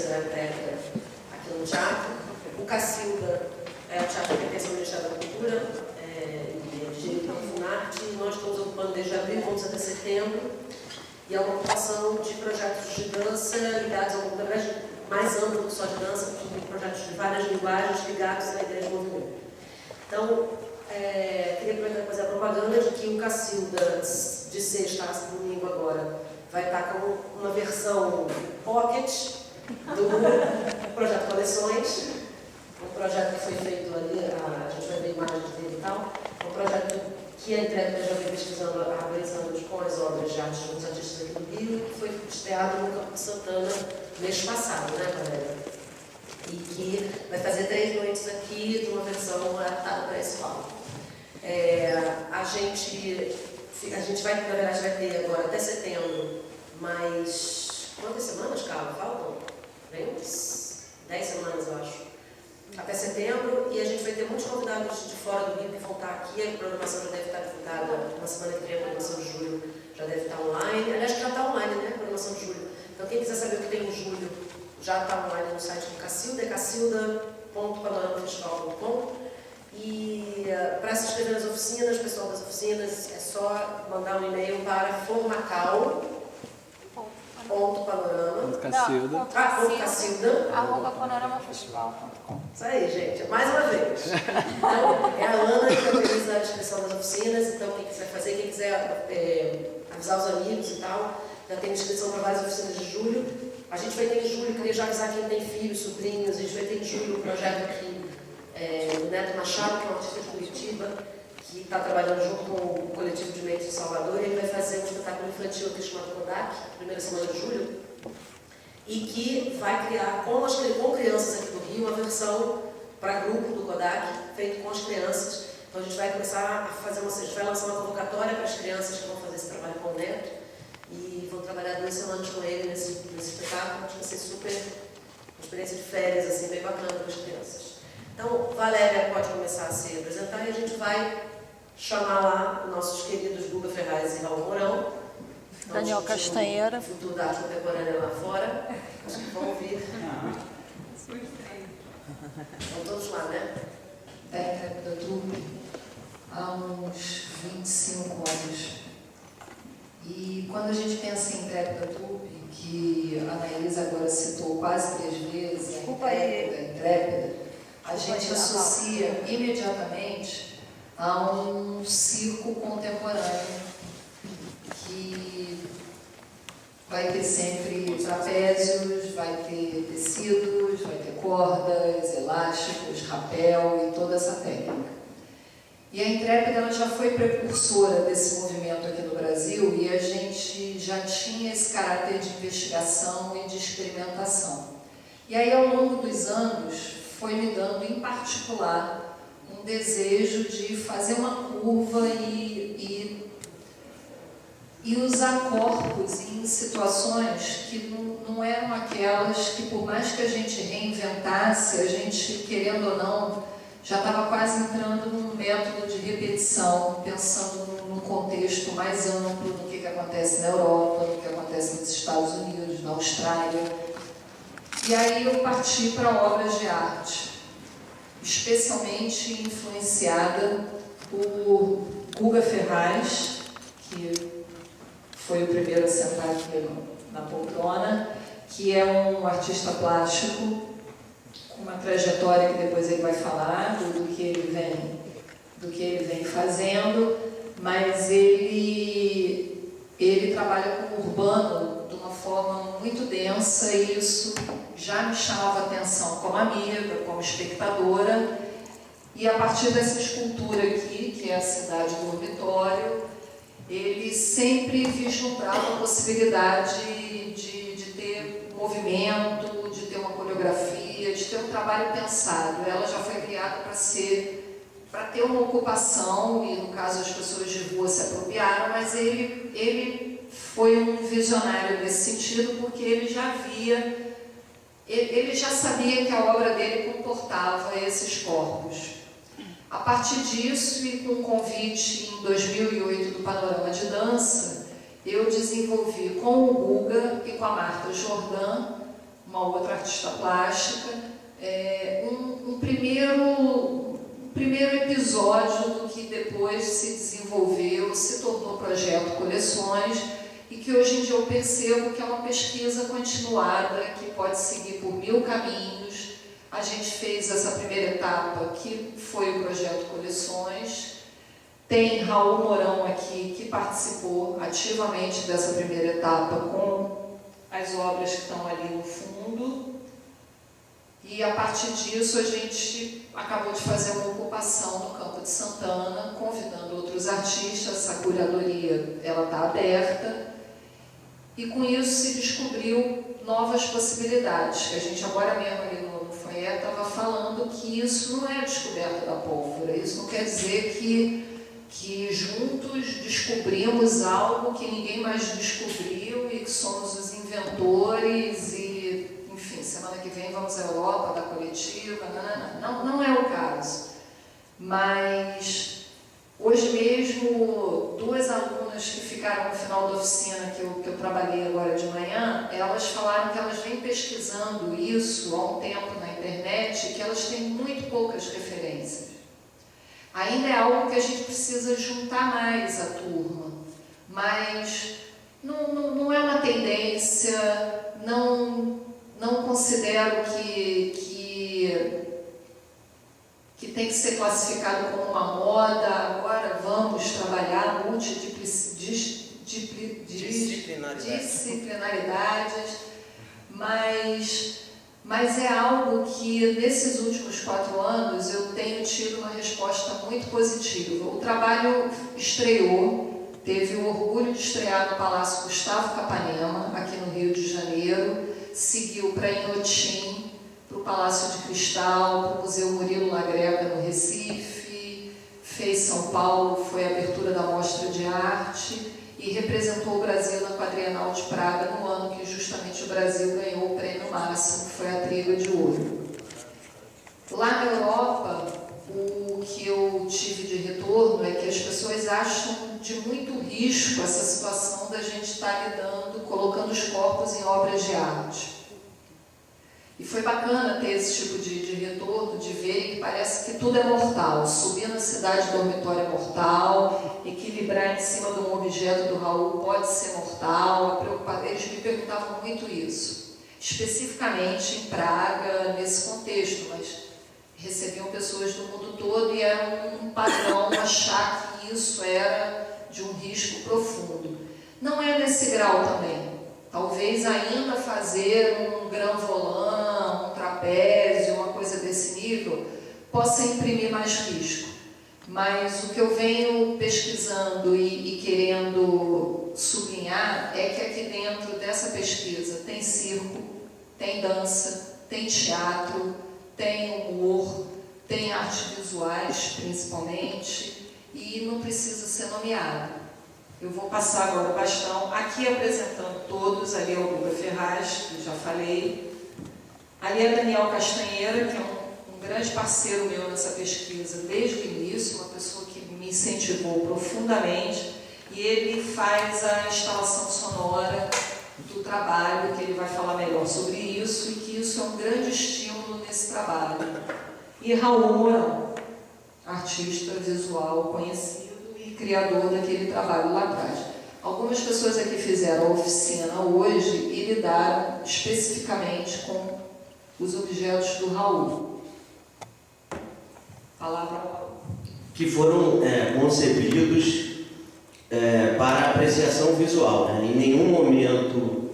Técnica aqui no teatro. O Cacilda é o teatro que pertence ao Ministério da Cultura, dirigido pela Funarte. Nós estamos ocupando desde abril, vamos até setembro, e é uma ocupação de projetos de dança ligados ao mundo mais amplo que só de dança, porque projetos de várias linguagens ligados à ideia de movimento. Então, queria aproveitar para fazer a propaganda de que o Cacilda, de sexta a domingo agora, vai estar com uma versão pocket do projeto Coleções, um projeto que foi feito ali, a gente vai ver imagens dele e tal, um projeto que a Intrépida já vem pesquisando há 2 anos com as obras de arte dos artistas aqui do Rio, que foi estreado no Campo de Santana mês passado, né, Valéria? E que vai fazer 3 noites aqui de uma versão adaptada para esse palco. A gente vai, na verdade, vai ter agora até setembro, mais quantas semanas, Carla? Faltam? Bem, uns 10 semanas, eu acho. Até setembro, e a gente vai ter muitos convidados de fora do Rio que vão estar aqui. A programação já deve estar divulgada na semana que vem, a programação de julho já deve estar online. Aliás, já está online, né? A programação de julho. Então, quem quiser saber o que tem em julho, já está online no site do Cacilda, é cacilda.panoramafestival.com. E para se inscrever nas oficinas, pessoal das oficinas, é só mandar um e-mail para formacal.panorama.cacilda@panoramafestival.com. Isso aí, gente. Mais uma vez. Então, é a Ana que organiza a inscrição das oficinas, então quem quiser fazer, quem quiser avisar os amigos e tal, já tem inscrição para várias oficinas de julho. A gente vai ter em julho, queria já avisar quem tem filhos, sobrinhos, a gente vai ter em julho um projeto aqui do Neto Machado, que é um artista de Curitiba, que está trabalhando junto com o coletivo de meios de Salvador, e ele vai fazer um espetáculo infantil aqui chamado Kodak, primeira semana de julho, e que vai criar com crianças aqui do Rio uma versão para grupo do Kodak, feito com as crianças. Então a gente vai começar a fazer a gente vai lançar uma convocatória para as crianças que vão fazer esse trabalho com o Neto, e vão trabalhar 2 semanas com ele nesse espetáculo. Acho que vai ser super uma experiência de férias, assim, bem bacana para as crianças. Então, Valéria pode começar a se apresentar e a gente vai chamar lá nossos queridos Guga Ferraz e Raul Mourão. Daniel Castanheira. O futuro da arte contemporânea lá fora. Acho que vão ouvir. Estão todos lá, né? Da Intrépida Trupe há uns 25 anos. E quando a gente pensa em Intrépida Trupe, que a Anaísa agora citou quase 3 vezes, a Intrépida, a gente associa imediatamente a um circo contemporâneo que vai ter sempre trapézios, vai ter tecidos, vai ter cordas, elásticos, rapel e toda essa técnica. E a Intrépida ela já foi precursora desse movimento aqui no Brasil, e a gente já tinha esse caráter de investigação e de experimentação. E aí, ao longo dos anos, foi me dando, em particular, um desejo de fazer uma curva e usar corpos em situações que não eram aquelas que, por mais que a gente reinventasse, a gente, querendo ou não, já estava quase entrando num método de repetição, pensando num contexto mais amplo do que acontece na Europa, do que acontece nos Estados Unidos, na Austrália. E aí eu parti para obras de arte, especialmente influenciada por Guga Ferraz, que foi o primeiro a sentar aqui na poltrona, que é um artista plástico, com uma trajetória que depois ele vai falar do que ele vem fazendo, mas ele trabalha com o urbano de uma forma muito densa, e isso já me chamava atenção como amiga, como espectadora, e a partir dessa escultura aqui, que é a cidade do dormitório, ele sempre vislumbrava a possibilidade de ter movimento, de ter uma coreografia, de ter um trabalho pensado. Ela já foi criada para ter uma ocupação, e no caso as pessoas de rua se apropriaram, mas ele foi um visionário nesse sentido, porque ele já sabia que a obra dele comportava esses corpos. A partir disso, e com um convite em 2008 do Panorama de Dança, eu desenvolvi com o Guga e com a Marta Jordan uma outra artista plástica, um primeiro episódio do que depois se desenvolveu, se tornou projeto Coleções, e que hoje em dia eu percebo que é uma pesquisa continuada, que pode seguir por 1000 caminhos. A gente fez essa primeira etapa, que foi o projeto Coleções. Tem Raul Mourão aqui, que participou ativamente dessa primeira etapa com as obras que estão ali no fundo. E a partir disso a gente acabou de fazer uma ocupação no Campo de Santana, convidando outros artistas. Essa curadoria está aberta. E com isso se descobriu novas possibilidades, que a gente agora mesmo ali no foyer estava falando que isso não é a descoberta da pólvora. Isso não quer dizer que juntos descobrimos algo que ninguém mais descobriu e que somos os inventores e, enfim, semana que vem vamos à Europa, da coletiva, não é o caso. Mas hoje mesmo, 2 alunas que ficaram no final da oficina que eu trabalhei agora de manhã, elas falaram que elas vêm pesquisando isso há um tempo na internet e que elas têm muito poucas referências. Ainda é algo que a gente precisa juntar mais a turma, mas não é uma tendência, não considero que tem que ser classificado como uma moda. Agora vamos trabalhar disciplinaridades, mas é algo que nesses últimos 4 anos eu tenho tido uma resposta muito positiva. O trabalho estreou, teve o orgulho de estrear no Palácio Gustavo Capanema, aqui no Rio de Janeiro, seguiu para Inhotim, para o Palácio de Cristal, para o Museu Murilo Lagrega no Recife, fez São Paulo, foi a abertura da Mostra de Arte e representou o Brasil na Quadrienal de Praga no ano que justamente o Brasil ganhou o prêmio máximo, que foi a Triga de Ouro. Lá na Europa, o que eu tive de retorno é que as pessoas acham de muito risco essa situação da gente estar lidando, colocando os corpos em obras de arte. E foi bacana ter esse tipo de retorno, de ver que parece que tudo é mortal. Subir na cidade dormitório é mortal, equilibrar em cima de um objeto do Raul pode ser mortal. Eles me perguntavam muito isso, especificamente em Praga, nesse contexto, mas recebiam pessoas do mundo todo e era um padrão achar que isso era de um risco profundo. Não é nesse grau também. Talvez ainda fazer um grand volant, um trapézio, uma coisa desse nível, possa imprimir mais risco. Mas o que eu venho pesquisando e querendo sublinhar é que aqui dentro dessa pesquisa tem circo, tem dança, tem teatro, tem humor, tem artes visuais, principalmente, e não precisa ser nomeado. Eu vou passar agora o bastão, aqui apresentando todos. Ali é o Guga Ferraz, que já falei. Ali é Daniel Castanheira, que é um grande parceiro meu nessa pesquisa desde o início, uma pessoa que me incentivou profundamente, e ele faz a instalação sonora do trabalho, que ele vai falar melhor sobre isso, e que isso é um grande estímulo nesse trabalho. E Raul Mourão, artista visual conhecido e criador daquele trabalho lá atrás. Algumas pessoas aqui fizeram a oficina hoje e lidaram especificamente com os objetos do Raul. Palavra ao Raul. Que foram concebidos para apreciação visual. Né? Em nenhum momento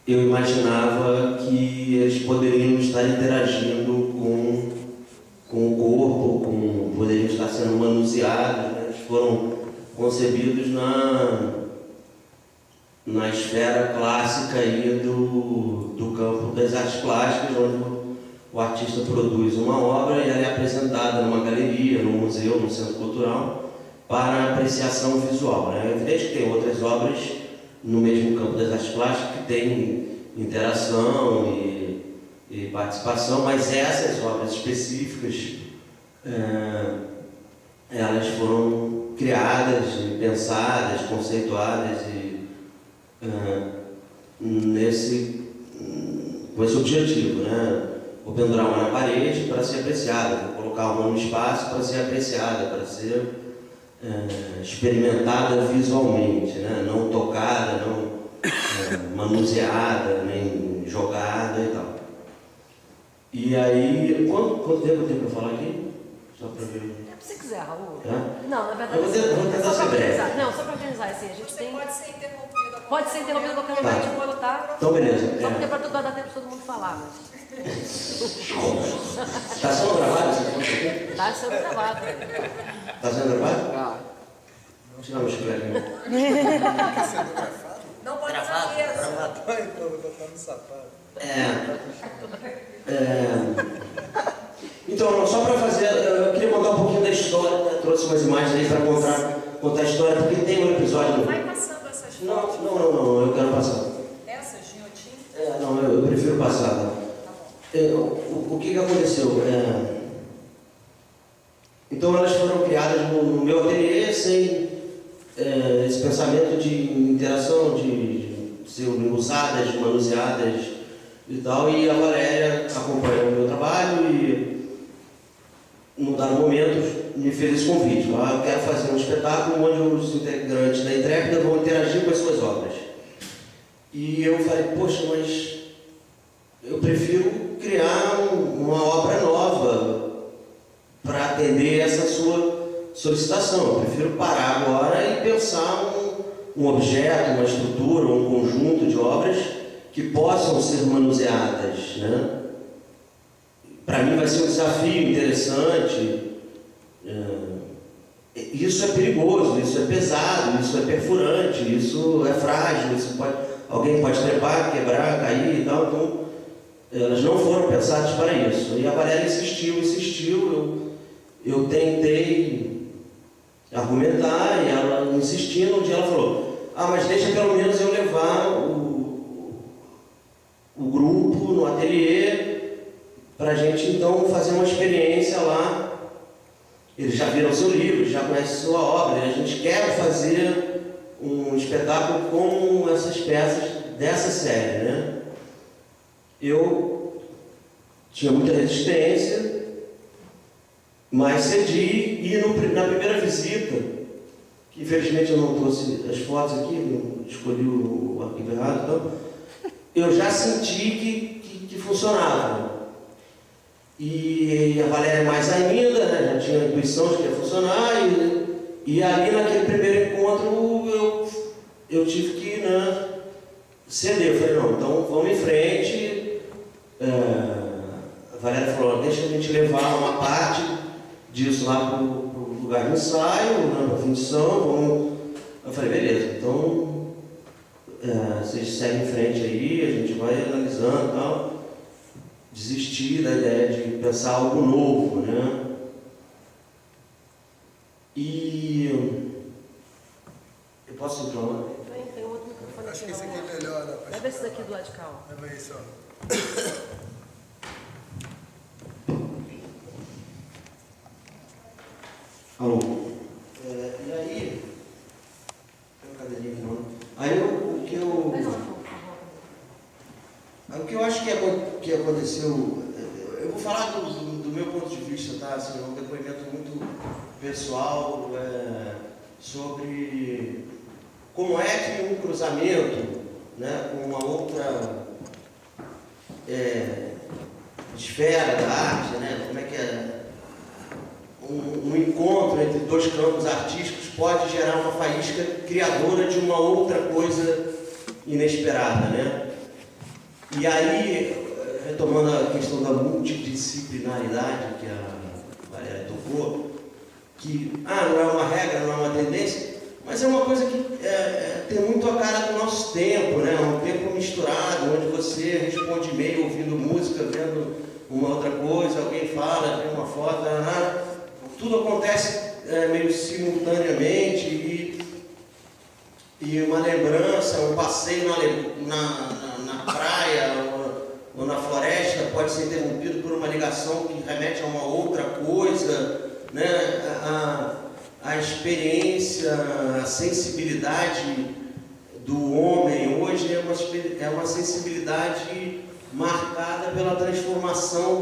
eu imaginava que eles poderiam estar interagindo com o corpo, poderiam estar sendo manuseados. Né? Eles foram concebidos na esfera clássica aí do campo das artes plásticas, onde o artista produz uma obra e ela é apresentada numa galeria, num museu, num centro cultural, para apreciação visual. Né? É evidente que tem outras obras no mesmo campo das artes plásticas que têm interação e participação, mas essas obras específicas, elas foram criadas, pensadas, conceituadas com esse objetivo, né? Vou pendurar uma na parede para ser apreciada, vou colocar uma no espaço para ser apreciada, para ser experimentada visualmente, né? Não tocada, não manuseada, nem jogada e tal. E aí, quanto tempo eu tenho para falar aqui? Só para ver. Se você quiser, Raul. É? Não, na verdade, Eu vou tentar ser breve. Não, só para organizar, assim, a gente Você tem... pode ser interrompido. Pode ser interrompido a qualquer momento, quando tá... Então, beleza. Só porque para dar tempo de todo mundo falar, mas... Está sendo gravado essa conta aqui? Tá sendo gravado. Está sendo gravado? Vamos tirar meu chiclete aqui. Não pode usar mesa. Então, vou botar no sapato. Então, só para fazer, eu queria contar um pouquinho da história, né? Trouxe umas imagens aí para contar a história, porque tem um episódio... Vai passando essas fotos. Não, eu quero passar. Essas, Ginotinho? Não, eu prefiro passar. Tá? O que aconteceu? Então, elas foram criadas no meu ateliê sem esse pensamento de interação, de serem usadas, manuseadas e tal, e a Valéria acompanhou o meu trabalho e, num dado momento, me fez esse convite. Eu quero fazer um espetáculo onde os integrantes da Intrépida vão interagir com as suas obras. E eu falei, poxa, mas eu prefiro criar uma obra nova para atender essa sua solicitação. Eu prefiro parar agora e pensar um objeto, uma estrutura, um conjunto de obras que possam ser manuseadas, né? Para mim vai ser um desafio interessante. Isso é perigoso, isso é pesado, isso é perfurante, isso é frágil, alguém pode trepar, quebrar, cair e tal. Então, elas não foram pensadas para isso. E a Valéria insistiu, eu tentei argumentar e ela insistindo, um dia ela falou, mas deixa pelo menos eu levar o grupo no ateliê para a gente então fazer uma experiência lá. Eles já viram seu livro, já conhecem sua obra, e a gente quer fazer um espetáculo com essas peças dessa série, né? Eu tinha muita resistência, mas cedi, e na primeira visita, que infelizmente eu não trouxe as fotos aqui, eu escolhi o arquivo errado, então, eu já senti que funcionava. E a Valéria mais ainda, né, já tinha a intuição de que ia funcionar, e ali naquele primeiro encontro eu tive que, né, ceder. Eu falei, não, então vamos em frente. A Valéria falou, deixa a gente levar uma parte disso lá para o lugar de ensaio, né, para a fundição. Eu falei, beleza, então vocês seguem em frente aí, a gente vai analisando e tal. Desistir da ideia de pensar algo novo, né? E eu posso reclamar? Tem outro microfone Acho aqui. que esse aqui é melhor, né? Leva esse daqui do lado de cá, ó. Leva isso, ó. Alô? E aí... Tem uma cadeirinha aqui, não? Aí o que eu... Mais uma, por favor. O que eu acho que aconteceu, eu vou falar do meu ponto de vista, tá? Assim, um depoimento muito pessoal sobre como é que um cruzamento, né, com uma outra esfera da arte, né, como é que um encontro entre dois campos artísticos pode gerar uma faísca criadora de uma outra coisa inesperada, né? E aí, retomando a questão da multidisciplinaridade que a Valéria tocou, que não é uma regra, não é uma tendência, mas é uma coisa que tem muito a cara do nosso tempo, né? Um tempo misturado, onde você responde e-mail ouvindo música, vendo uma outra coisa, alguém fala, vê uma foto, tudo acontece meio simultaneamente e uma lembrança, um passeio na praia ou na floresta pode ser interrompido por uma ligação que remete a uma outra coisa, né? A experiência, a sensibilidade do homem hoje é uma sensibilidade marcada pela transformação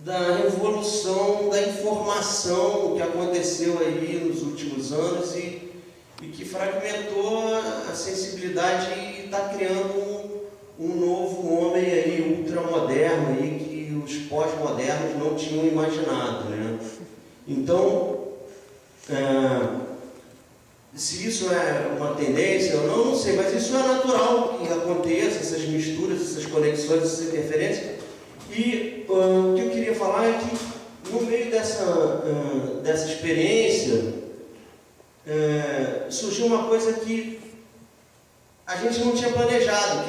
da revolução da informação que aconteceu aí nos últimos anos e que fragmentou a sensibilidade e está criando um novo homem aí ultramoderno aí que os pós-modernos não tinham imaginado, né? Então, se isso é uma tendência ou não, não sei, mas isso é natural que aconteça, essas misturas, essas conexões, essas interferências. E o que eu queria falar é que no meio dessa experiência surgiu uma coisa que a gente não tinha planejado,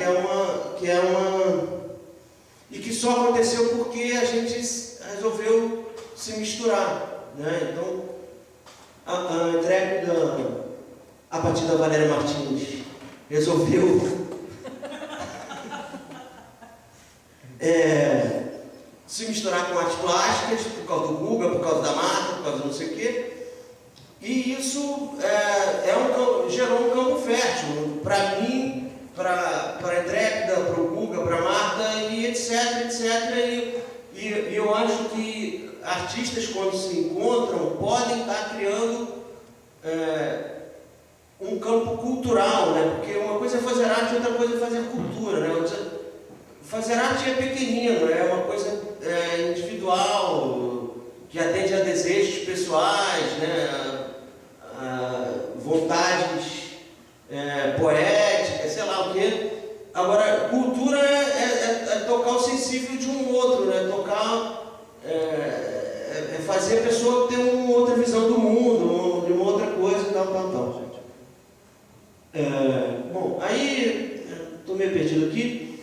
e que só aconteceu porque a gente resolveu se misturar, né? Então, a entrega a partir da Valéria Martins resolveu se misturar com artes plásticas por causa do Guga, por causa da Marta, por causa do não sei o quê. E isso gerou um campo fértil para mim, para a Intrépida, para o Guga, para a Marta, e etc, etc. E eu acho que artistas, quando se encontram, podem estar criando um campo cultural, né? Porque uma coisa é fazer arte, outra coisa é fazer cultura, né? Fazer arte é pequenino, é uma coisa individual, que atende a desejos pessoais, né? Vontades poéticas, sei lá o quê. Agora, cultura é tocar o sensível de um outro, né? É fazer a pessoa ter uma outra visão do mundo, de uma outra coisa, tal. Bom, aí, estou meio perdido aqui.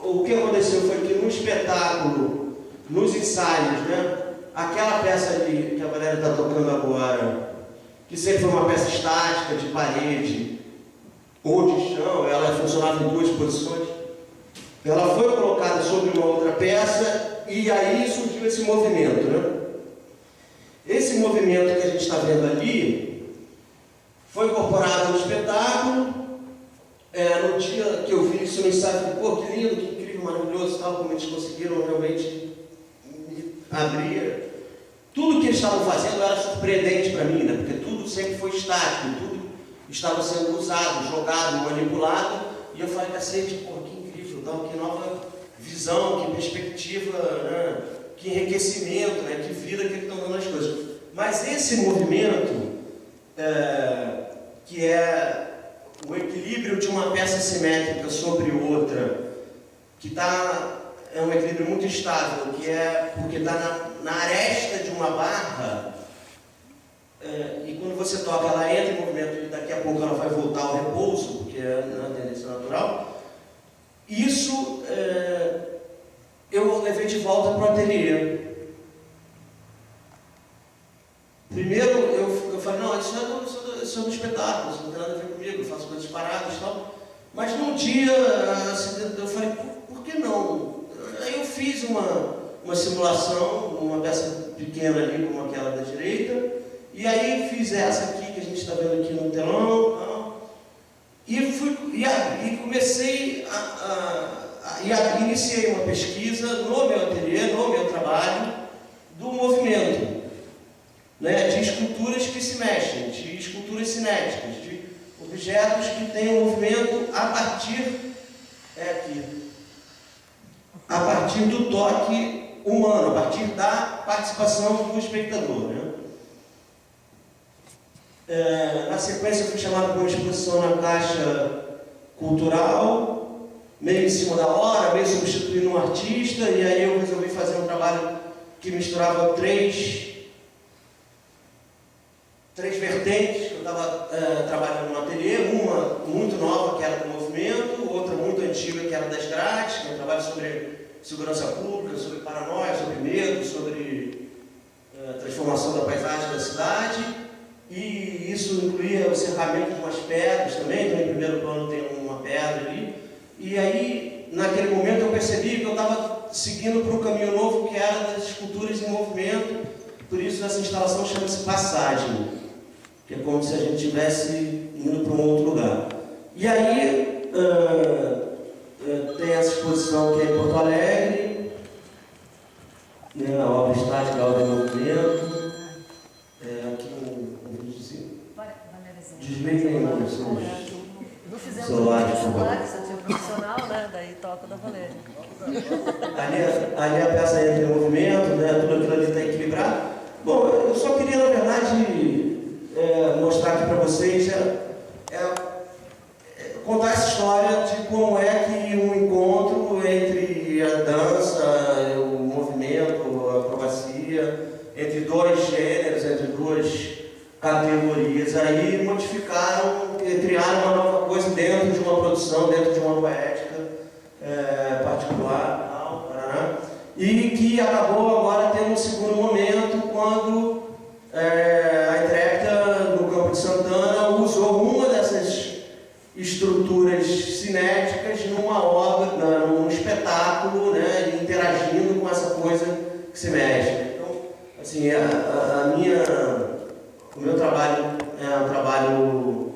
O que aconteceu foi que no espetáculo, nos ensaios, né? Aquela peça ali que a Valéria está tocando agora, que sempre foi uma peça estática, de parede ou de chão, ela funcionava em duas posições, ela foi colocada sobre uma outra peça e aí surgiu esse movimento, né? Esse movimento que a gente está vendo ali foi incorporado no espetáculo. No dia que eu vi isso no ensaio, falei, pô, que lindo, que incrível, maravilhoso, tal, como eles conseguiram realmente abrir. Tudo que eles estavam fazendo era surpreendente para mim, né? Porque tudo sempre foi estático, tudo estava sendo usado, jogado, manipulado, e eu falei, cacete, pô, que incrível, tal, que nova visão, que perspectiva, né? Que enriquecimento, né? Que vida que eles estão dando as coisas. Mas esse movimento, que é o equilíbrio de uma peça simétrica sobre outra, que é um equilíbrio muito estável, porque está na aresta de uma barra, e quando você toca, ela entra em movimento e daqui a pouco ela vai voltar ao repouso, porque é uma tendência natural. Isso eu levei de volta para o ateliê. Primeiro eu falei, não, isso é do espetáculo, isso não tem nada a ver comigo, eu faço coisas paradas e tal. Mas num dia, assim, eu falei, por que não? Aí eu fiz uma simulação, uma peça pequena ali, como aquela da direita, e aí fiz essa aqui, que a gente está vendo aqui no telão, e comecei iniciei uma pesquisa no meu ateliê, no meu trabalho, do movimento, né, de esculturas que se mexem, de esculturas cinéticas, de objetos que têm um movimento a partir do toque humano, a partir da participação do espectador, né? Na sequência eu fui chamado para uma exposição na Caixa Cultural, meio em cima da hora, meio substituindo um artista, e aí eu resolvi fazer um trabalho que misturava três vertentes. Eu estava trabalhando no ateliê, uma muito nova, que era do movimento, outra muito antiga, que era das grades, que é um trabalho sobre segurança pública, sobre paranoia, sobre medo, sobre transformação da paisagem da cidade, e isso incluía o cercamento de umas pedras também, então em primeiro plano tem uma pedra ali, e aí, naquele momento, eu percebi que eu estava seguindo para um caminho novo, que era das esculturas em movimento. Por isso essa instalação chama-se Passagem, que é como se a gente estivesse indo para um outro lugar. E aí tem essa exposição que é em Porto Alegre, né, a obra estática, a obra em movimento. Aqui um videozinho. Desliga aí os seus Não fizemos celulares, o por favor. celular, você tinha profissional, né? Daí toca da Valéria. Ali a peça entra em movimento, né? Tudo aquilo ali está equilibrado. Bom, eu só queria, na verdade, mostrar aqui para vocês, contar essa história de como é que um encontro entre a dança, o movimento, a acrobacia, entre dois gêneros, entre duas categorias aí, modificaram, criaram uma nova coisa dentro de uma produção, dentro de uma poética particular, e que acabou agora tendo um segundo momento quando a Intrépida, no Campo de Santana, usou uma dessas estruturas cinéticas numa obra, num espetáculo, né, interagindo com essa coisa que se mexe. Então, assim, o meu trabalho é um trabalho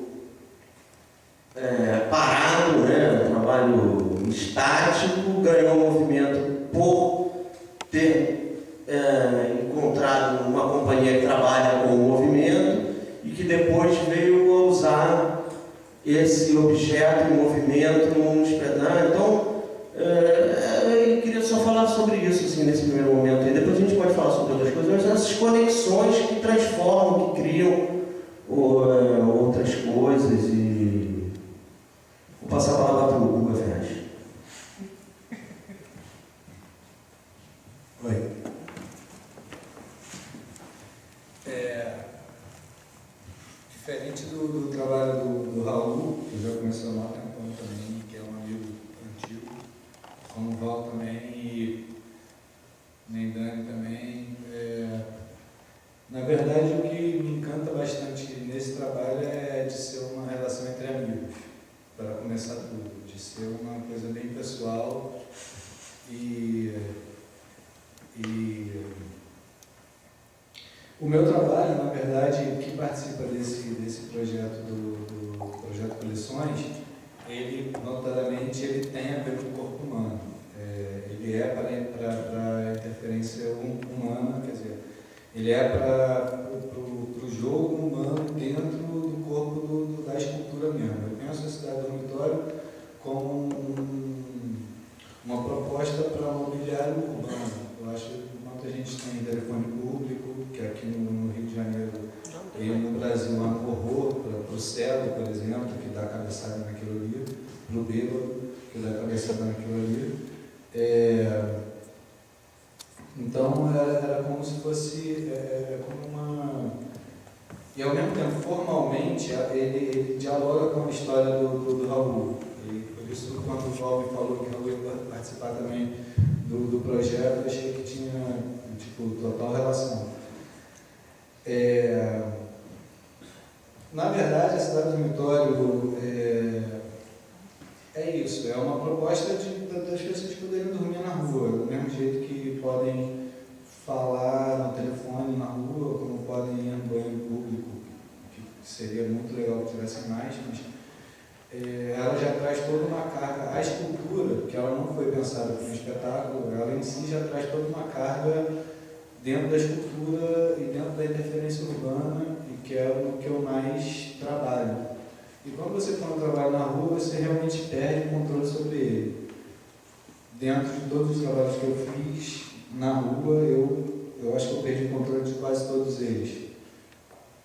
parado, né, um trabalho estático, ganhou movimento por ter encontrado uma companhia que trabalha com o movimento e que depois veio a usar esse objeto em movimento num espetáculo. Então, eu queria só falar sobre isso assim, nesse primeiro momento. E depois a gente pode falar sobre outras coisas, mas essas conexões que transformam, que criam outras coisas. E vou passar a palavra para o Hugo Ferraz. Oi. Diferente do trabalho do Raul, que eu já conheço há um tempão também, que é um amigo antigo, como o Val também, e nem Dani também. Na verdade, o que me encanta bastante nesse trabalho é de ser uma relação entre amigos, para começar tudo, de ser uma coisa bem pessoal e o meu trabalho, na verdade, que participa desse projeto do projeto Coleções, ele, notadamente, ele tem a ver com o corpo humano. Ele é para a interferência humana, quer dizer, ele é para o jogo humano dentro do corpo da escultura mesmo. Eu penso a cidade do dormitório como uma proposta para mobiliário urbano. Eu acho que enquanto a gente tem telefone público, que aqui no Rio de Janeiro e no Brasil há um horror para o cego, por exemplo, que dá cabeçada naquilo ali, para o bêbado, que dá cabeçada naquilo ali. Então era como se fosse como uma... E ao mesmo tempo, formalmente, ele dialoga com a história do Raul. E por isso, quando o Val me falou que o Raul ia participar também do projeto, eu achei que tinha total relação. Na verdade, a cidade do dormitório é isso, é uma proposta das pessoas poderem dormir na rua, do mesmo jeito que podem falar no telefone na rua, como podem ir no banheiro público, que seria muito legal que tivesse mais, mas ela já traz toda uma carga. A escultura, que ela não foi pensada como um espetáculo, ela em si já traz toda uma carga dentro da escultura e dentro da interferência urbana, e que é o que eu mais trabalho. E quando você põe um trabalho na rua, você realmente perde o controle sobre ele. Dentro de todos os trabalhos que eu fiz na rua, eu acho que eu perdi o controle de quase todos eles.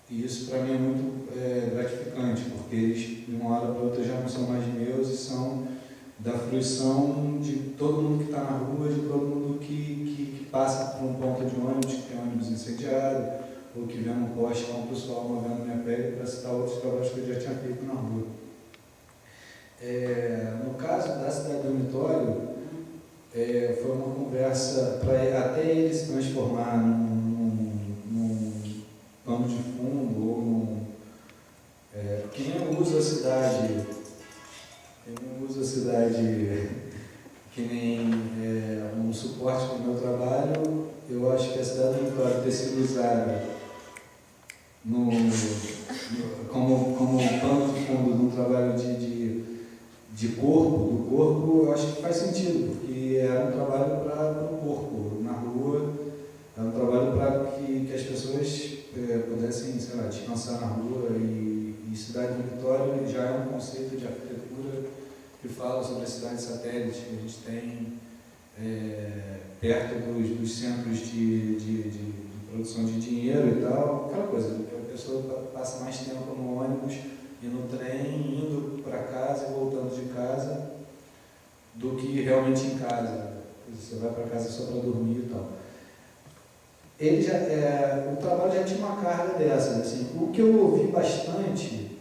E isso para mim é muito gratificante, porque eles, de uma hora para outra, já não são mais meus e são da fruição de todo mundo que está na rua, de todo mundo que passa por um ponto de ônibus, que tem ônibus incendiado, ou que vê um poste com o pessoal movendo minha pele, para citar outros trabalhos que eu já tinha feito na rua. No caso da cidade do dormitório, foi uma conversa para até ele se transformar num pano de fundo, ou quem usa a cidade que nem um suporte para o meu trabalho, eu acho que a cidade do dormitório ter sido usada como pano de fundo de um trabalho de corpo, do corpo, eu acho que faz sentido, porque era um trabalho para o corpo, na rua, era um trabalho para que as pessoas pudessem, sei lá, descansar na rua, e Cidade do Vitória já é um conceito de arquitetura que fala sobre a cidade satélite que a gente tem perto dos centros de produção de dinheiro e tal, aquela coisa, a pessoa passa mais tempo no ônibus e no trem, indo para casa e voltando de casa, do que realmente em casa. Você vai para casa só para dormir e tal. O trabalho já tinha uma carga dessas. Assim. O que eu ouvi bastante,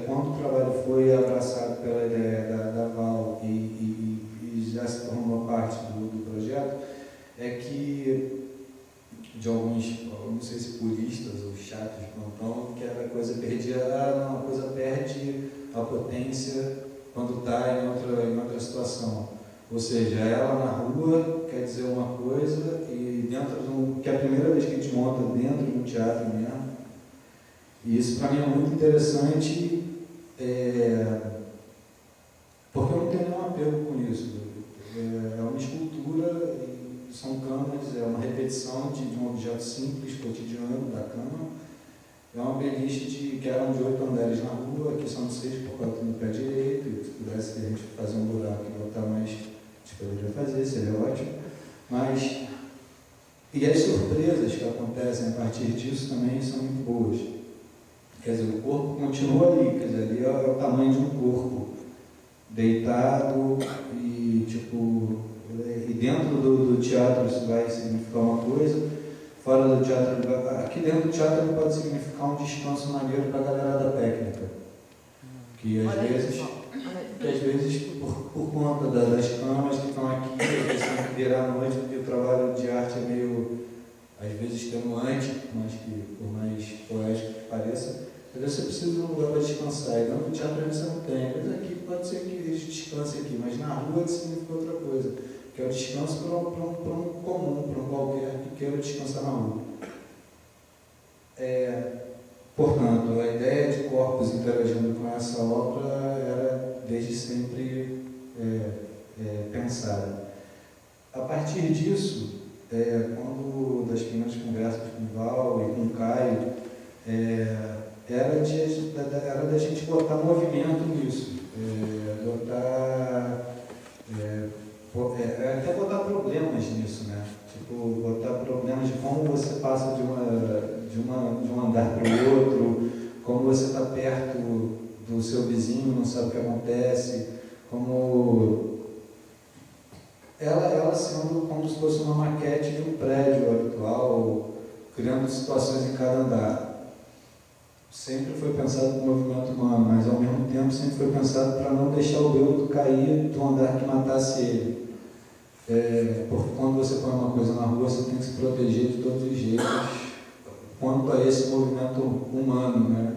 quando o trabalho foi abraçado pela ideia da Val e já se tornou parte do projeto, é que de alguns, não sei se puristas ou chatos de plantão, que a coisa a coisa perde a potência quando está em outra situação. Ou seja, ela na rua quer dizer uma coisa e que é a primeira vez que a gente monta dentro de um teatro mesmo. E isso para mim é muito interessante, porque eu não tenho nenhum apego com isso. É uma escultura, são camas, é uma repetição de um objeto simples, cotidiano, da cama. É uma beliche que eram de 8 andares na rua, aqui são de 6 por causa do pé direito, e se pudesse a gente fazer um buraco e botar mais, a gente poderia fazer, seria ótimo. E as surpresas que acontecem a partir disso também são muito boas. Quer dizer, o corpo continua ali, quer dizer, ali é o tamanho de um corpo, deitado e dentro do teatro isso vai significar uma coisa, fora do teatro, aqui dentro do teatro ele pode significar um descanso maneiro para a galera da técnica, que às vezes por conta das camas que estão aqui, eles têm que virar à noite, porque o trabalho de arte é meio, às vezes, extenuante, mas que por mais poético que pareça, às vezes você precisa de um lugar para descansar, e dentro do teatro você não tem. Às vezes aqui pode ser que eles descansem aqui, mas na rua significa outra coisa, que é o descanso para um comum, para um qualquer que queira descansar na rua. Portanto, a ideia de corpos interagindo com essa obra era desde sempre pensada. A partir disso, quando das primeiras conversas com o Val e com o Caio, era da gente botar movimento nisso, até botar problemas nisso, né? Tipo, botar problemas de como você passa de um andar para o outro, como você está perto do seu vizinho, não sabe o que acontece, como ela sendo como se fosse uma maquete de um prédio habitual, criando situações em cada andar. Sempre foi pensado com o movimento humano, mas ao mesmo tempo sempre foi pensado para não deixar o bêbado cair do andar que matasse ele. Porque quando você põe uma coisa na rua, você tem que se proteger de todos os jeitos quanto a esse movimento humano, né?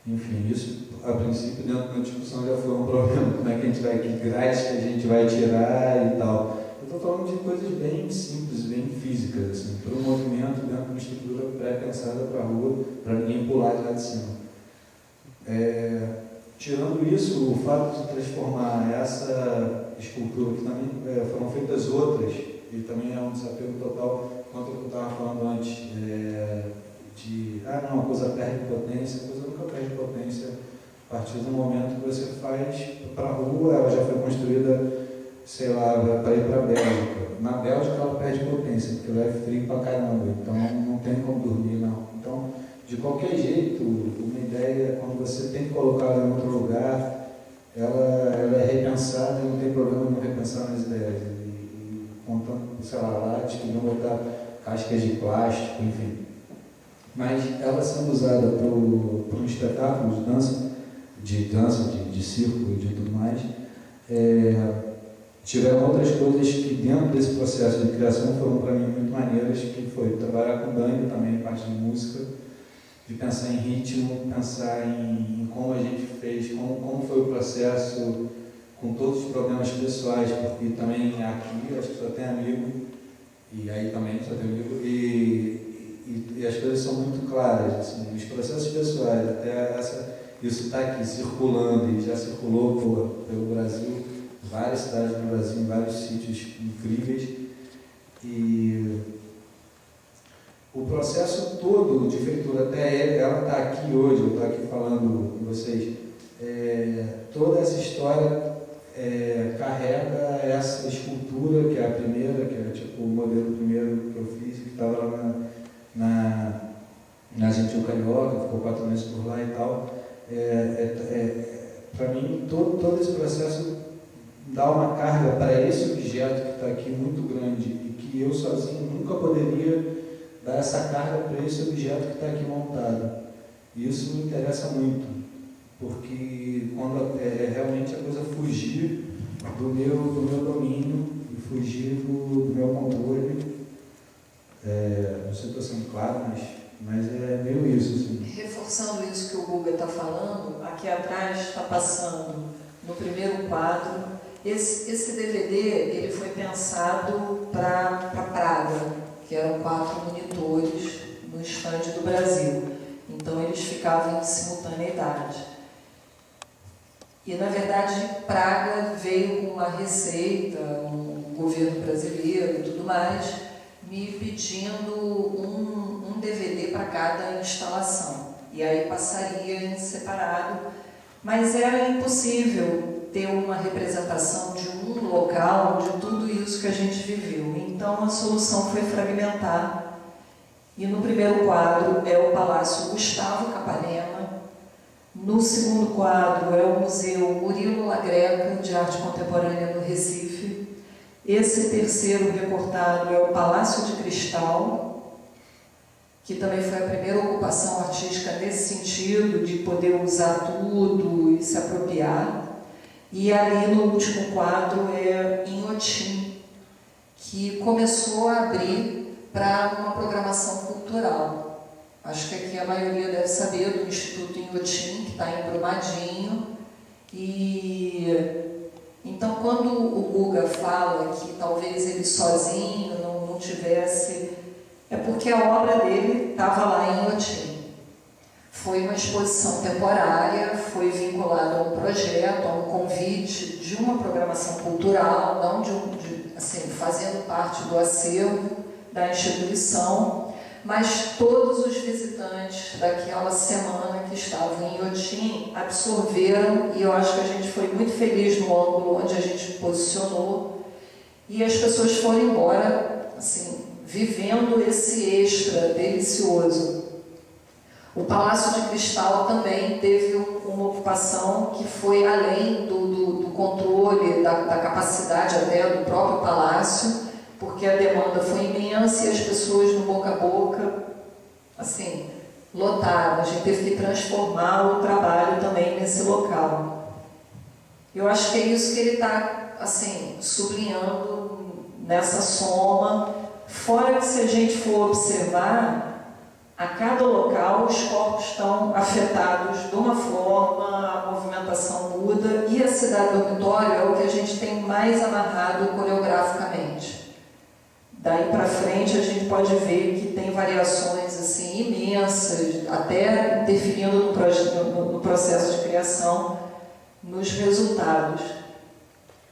Enfim, isso a princípio dentro da discussão já foi um problema, como é que a gente vai, que grades que a gente vai tirar e tal. Eu estou falando de coisas bem simples, bem físicas, assim, para o movimento dentro de uma estrutura pré-pensada para a rua, para ninguém pular de lá de cima. Tirando isso, o fato de transformar essa escultura, que também foram feitas outras, e também é um desapego total, quanto eu estava falando antes, a coisa perde potência, a coisa nunca perde potência a partir do momento que você faz para a rua, ela já foi construída, sei lá, para ir para a Bélgica. Na Bélgica ela perde potência, porque lá é frio pra caramba, então não tem como dormir, não. Então, de qualquer jeito, uma ideia, quando você tem que colocar ela em outro lugar, ela é repensada e não tem problema em não repensar nas ideias. E contando, sei lá, látis, que não botar cascas de plástico, enfim. Mas ela sendo usada para um espetáculo de dança, de circo e de tudo mais, tiveram outras coisas que dentro desse processo de criação foram para mim muito maneiras, que foi trabalhar com o Dani também, parte de música, de pensar em ritmo, pensar em como a gente fez, como foi o processo, com todos os problemas pessoais, porque também aqui acho que só tem amigo, e aí também só tem amigo, e e as coisas são muito claras, assim, os processos pessoais, até isso está aqui circulando e já circulou pelo Brasil, várias cidades do Brasil, em vários sítios incríveis, e o processo todo de feitura, até ela está aqui hoje, eu estou aqui falando com vocês, toda essa história carrega essa escultura, que é a primeira, que é tipo o modelo primeiro que eu fiz, que estava lá na Gentil Carioca, ficou 4 meses por lá e tal. Para mim, todo esse processo dá uma carga para esse objeto que está aqui muito grande e que eu sozinho nunca poderia dar essa carga para esse objeto que está aqui montado. E isso me interessa muito, porque quando realmente a coisa fugir do meu domínio e fugir do meu controle, não sei se estou sendo claro, mas é meio isso. Assim. Reforçando isso que o Guga está falando, aqui atrás está passando no primeiro quadro. Esse DVD ele foi pensado para Praga, que eram 4 monitores no estande do Brasil. Então eles ficavam em simultaneidade. E na verdade Praga veio com uma receita, um governo brasileiro e tudo mais, me pedindo um DVD para cada instalação. E aí passaria em separado, mas era impossível ter uma representação de um local, de tudo isso que a gente viveu. Então a solução foi fragmentar. E no primeiro quadro é o Palácio Gustavo Capanema, no segundo quadro é o Museu Murilo La Greca de Arte Contemporânea no Recife. Esse terceiro recortado é o Palácio de Cristal, que também foi a primeira ocupação artística nesse sentido, de poder usar tudo e se apropriar. E ali no último quadro é Inhotim, que começou a abrir para uma programação cultural. Acho que aqui a maioria deve saber do Instituto Inhotim, que está em Brumadinho. E então, quando o Guga fala que talvez ele sozinho não tivesse, é porque a obra dele estava lá em Inhotim. Foi uma exposição temporária, foi vinculada a um projeto, a um convite de uma programação cultural, não assim, fazendo parte do acervo da instituição, mas todos os visitantes daquela semana que estavam em Inhotim absorveram, e eu acho que a gente foi muito feliz no ângulo onde a gente posicionou, e as pessoas foram embora, assim, vivendo esse extra delicioso. O Palácio de Cristal também teve uma ocupação que foi além do controle, da capacidade até do próprio palácio, porque a demanda foi imensa e as pessoas no boca a boca, assim, lotaram. A gente teve que transformar o trabalho também nesse local. Eu acho que é isso que ele está, assim, sublinhando nessa soma. Fora que, se a gente for observar, a cada local os corpos estão afetados de uma forma, a movimentação muda, e a cidade dormitório é o que a gente tem mais amarrado coreograficamente. Daí para frente a gente pode ver que tem variações assim, imensas, até interferindo no processo de criação, nos resultados.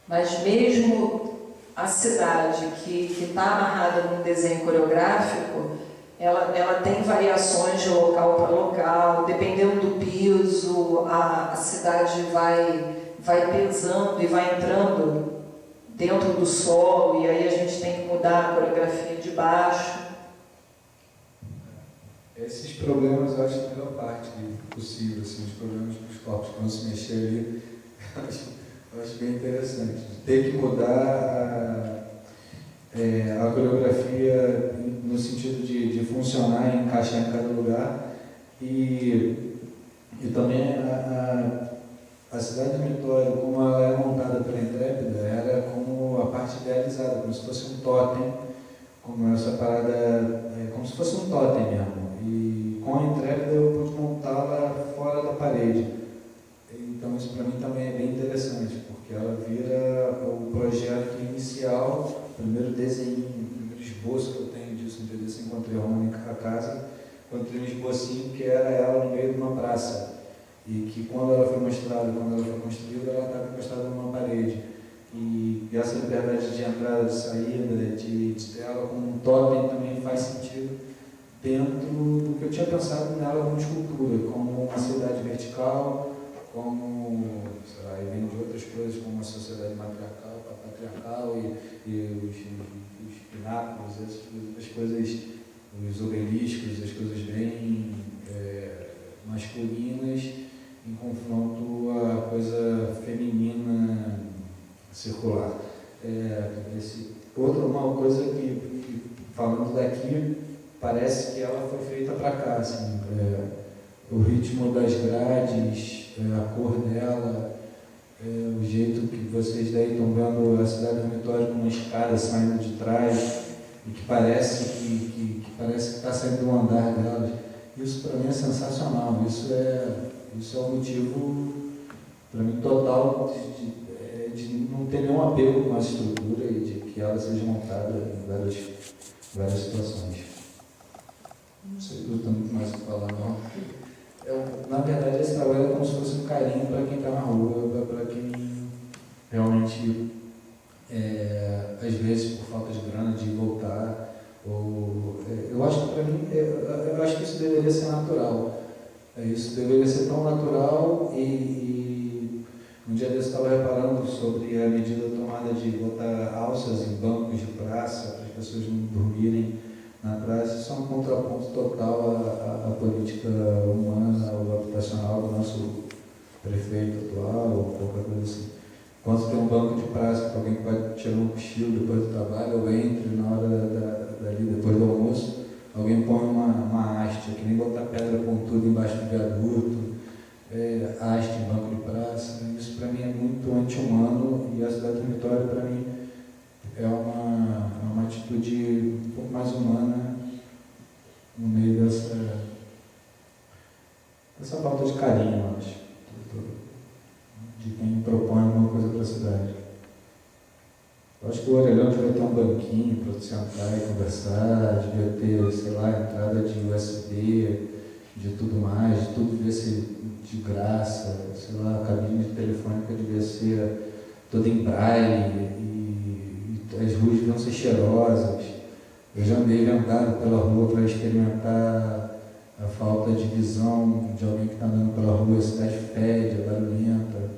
Mas mesmo a cidade que está amarrada num desenho coreográfico, ela tem variações de local para local, dependendo do piso, a cidade vai pesando e vai entrando dentro do solo, e aí a gente tem que mudar a coreografia de baixo. Esses problemas eu acho a melhor parte possível, assim, os problemas dos corpos que vão se mexer ali, eu acho bem interessante. Ter que mudar a coreografia no sentido de funcionar e encaixar em cada lugar, e também a cidade dormitório, como ela é montada pela Intrépida, era como a parte idealizada, como se fosse um totem, como essa parada, como se fosse um totem mesmo. E com a Intrépida eu pude montá-la fora da parede. Então isso para mim também é bem interessante, porque ela vira o projeto inicial, o primeiro desenho, o primeiro esboço que eu tenho disso, no dia desse encontrei a Mônica a casa, quando tem um esbocinho que era ela no meio de uma praça. E que quando ela foi mostrada, quando ela foi construída, ela estava encostada numa parede. E essa liberdade de entrada, de saída, de tela como um totem também faz sentido dentro do que eu tinha pensado nela como escultura, como uma cidade vertical, como, sei lá, e vem de outras coisas, como uma sociedade patriarcal e os pináculos, as coisas, os obeliscos, as coisas bem masculinas em confronto à coisa feminina circular. Uma coisa que, falando daqui, parece que ela foi feita para cá, assim, o ritmo das grades, a cor dela, o jeito que vocês daí estão vendo a cidade dormitória com uma escada saindo de trás e que parece que está saindo do andar delas. Isso para mim é sensacional. Isso é um motivo para mim total de não ter nenhum apego com a estrutura e de que ela seja montada em várias situações. Não sei se eu tenho muito mais o que falar, não. Na verdade, esse trabalho é como se fosse um carinho para quem está na rua, para quem realmente, às vezes, por falta de grana, de voltar. Eu acho que para mim, eu acho que isso deveria ser natural. Isso deveria ser tão natural e um dia desse eu estava reparando sobre a medida tomada de botar alças em bancos de praça para as pessoas não dormirem na praça. Isso é um contraponto total à política humana ou habitacional do nosso prefeito atual ou qualquer coisa assim. Quando tem um banco de praça que alguém pode tirar um cochilo depois do trabalho ou entre na hora dali depois do almoço, alguém põe uma haste, que nem botar pedra pontuda embaixo do viaduto, haste em banco de praça. Isso para mim é muito anti-humano e a cidade dormitória para mim é uma atitude um pouco mais humana no meio dessa falta de carinho, eu acho, de quem propõe alguma coisa para a cidade. Eu acho que o orelhão devia ter um banquinho para você sentar e conversar, devia ter, sei lá, entrada de USB, de tudo mais, tudo devia ser de graça, sei lá, a cabine telefônica devia ser toda em braille e as ruas deviam ser cheirosas. Eu já andei vendado pela rua para experimentar a falta de visão de alguém que está andando pela rua, a cidade fede, é barulhenta.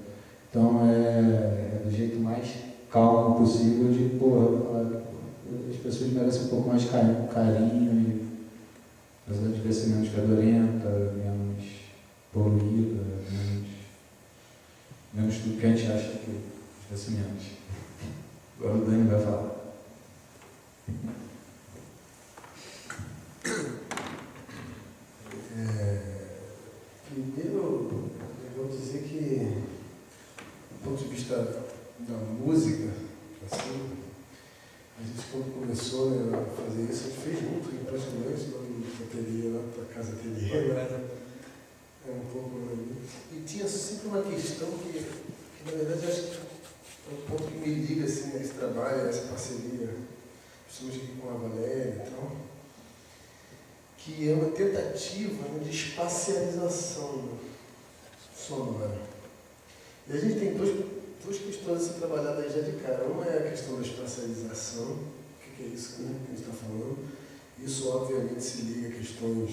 Então é do jeito mais calmo possível de, as pessoas merecem um pouco mais de carinho e a cidade devia ser menos fedorenta, menos poluída, menos tudo que a gente acha que devia ser menos. Agora o Dani vai falar. Primeiro, eu vou dizer que, do ponto de vista da música, assim, a gente quando começou, né, a fazer isso, a gente fez junto, impressionante, lá no ateliê, lá para casa ateliê, é um pouco. E tinha sempre uma questão que na verdade, acho que é um ponto que me liga assim, a esse trabalho, a essa parceria, principalmente aqui com a Valéria e tal, que é uma tentativa, né, de espacialização sonora. E a gente tem duas questões a ser trabalhadas já de cara. Uma é a questão da espacialização, o que é isso, né, que a gente está falando. Isso, obviamente, se liga a questões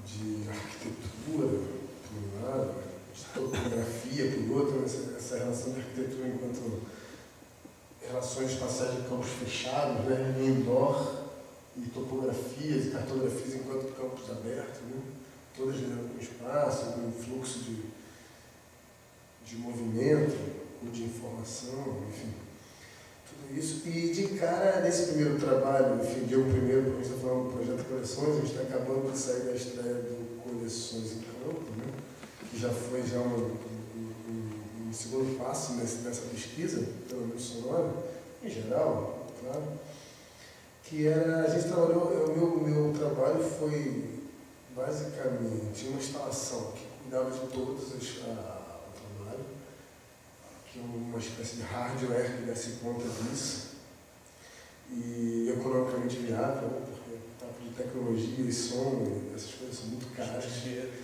de arquitetura, por um lado, de topografia, por outro, essa relação de arquitetura enquanto relações espaciais de campos fechados, né, indoor, e topografias e cartografias enquanto campos abertos, né, todas gerando um espaço, com um fluxo de movimento, ou de informação, enfim, tudo isso. E de cara, nesse primeiro trabalho, enfim, eu primeiro, porque a gente está falando do projeto Coleções, a gente está acabando de sair da estreia do Coleções em Campo, né, que já foi um segundo passo nessa pesquisa, pelo menos sonora, em geral, claro, que era, a gente trabalhou, o meu trabalho foi basicamente uma instalação que cuidava de todas o trabalho, que é uma espécie de hardware que desse conta disso, e economicamente viável, né, porque papo de tecnologia e som, essas coisas são muito caras.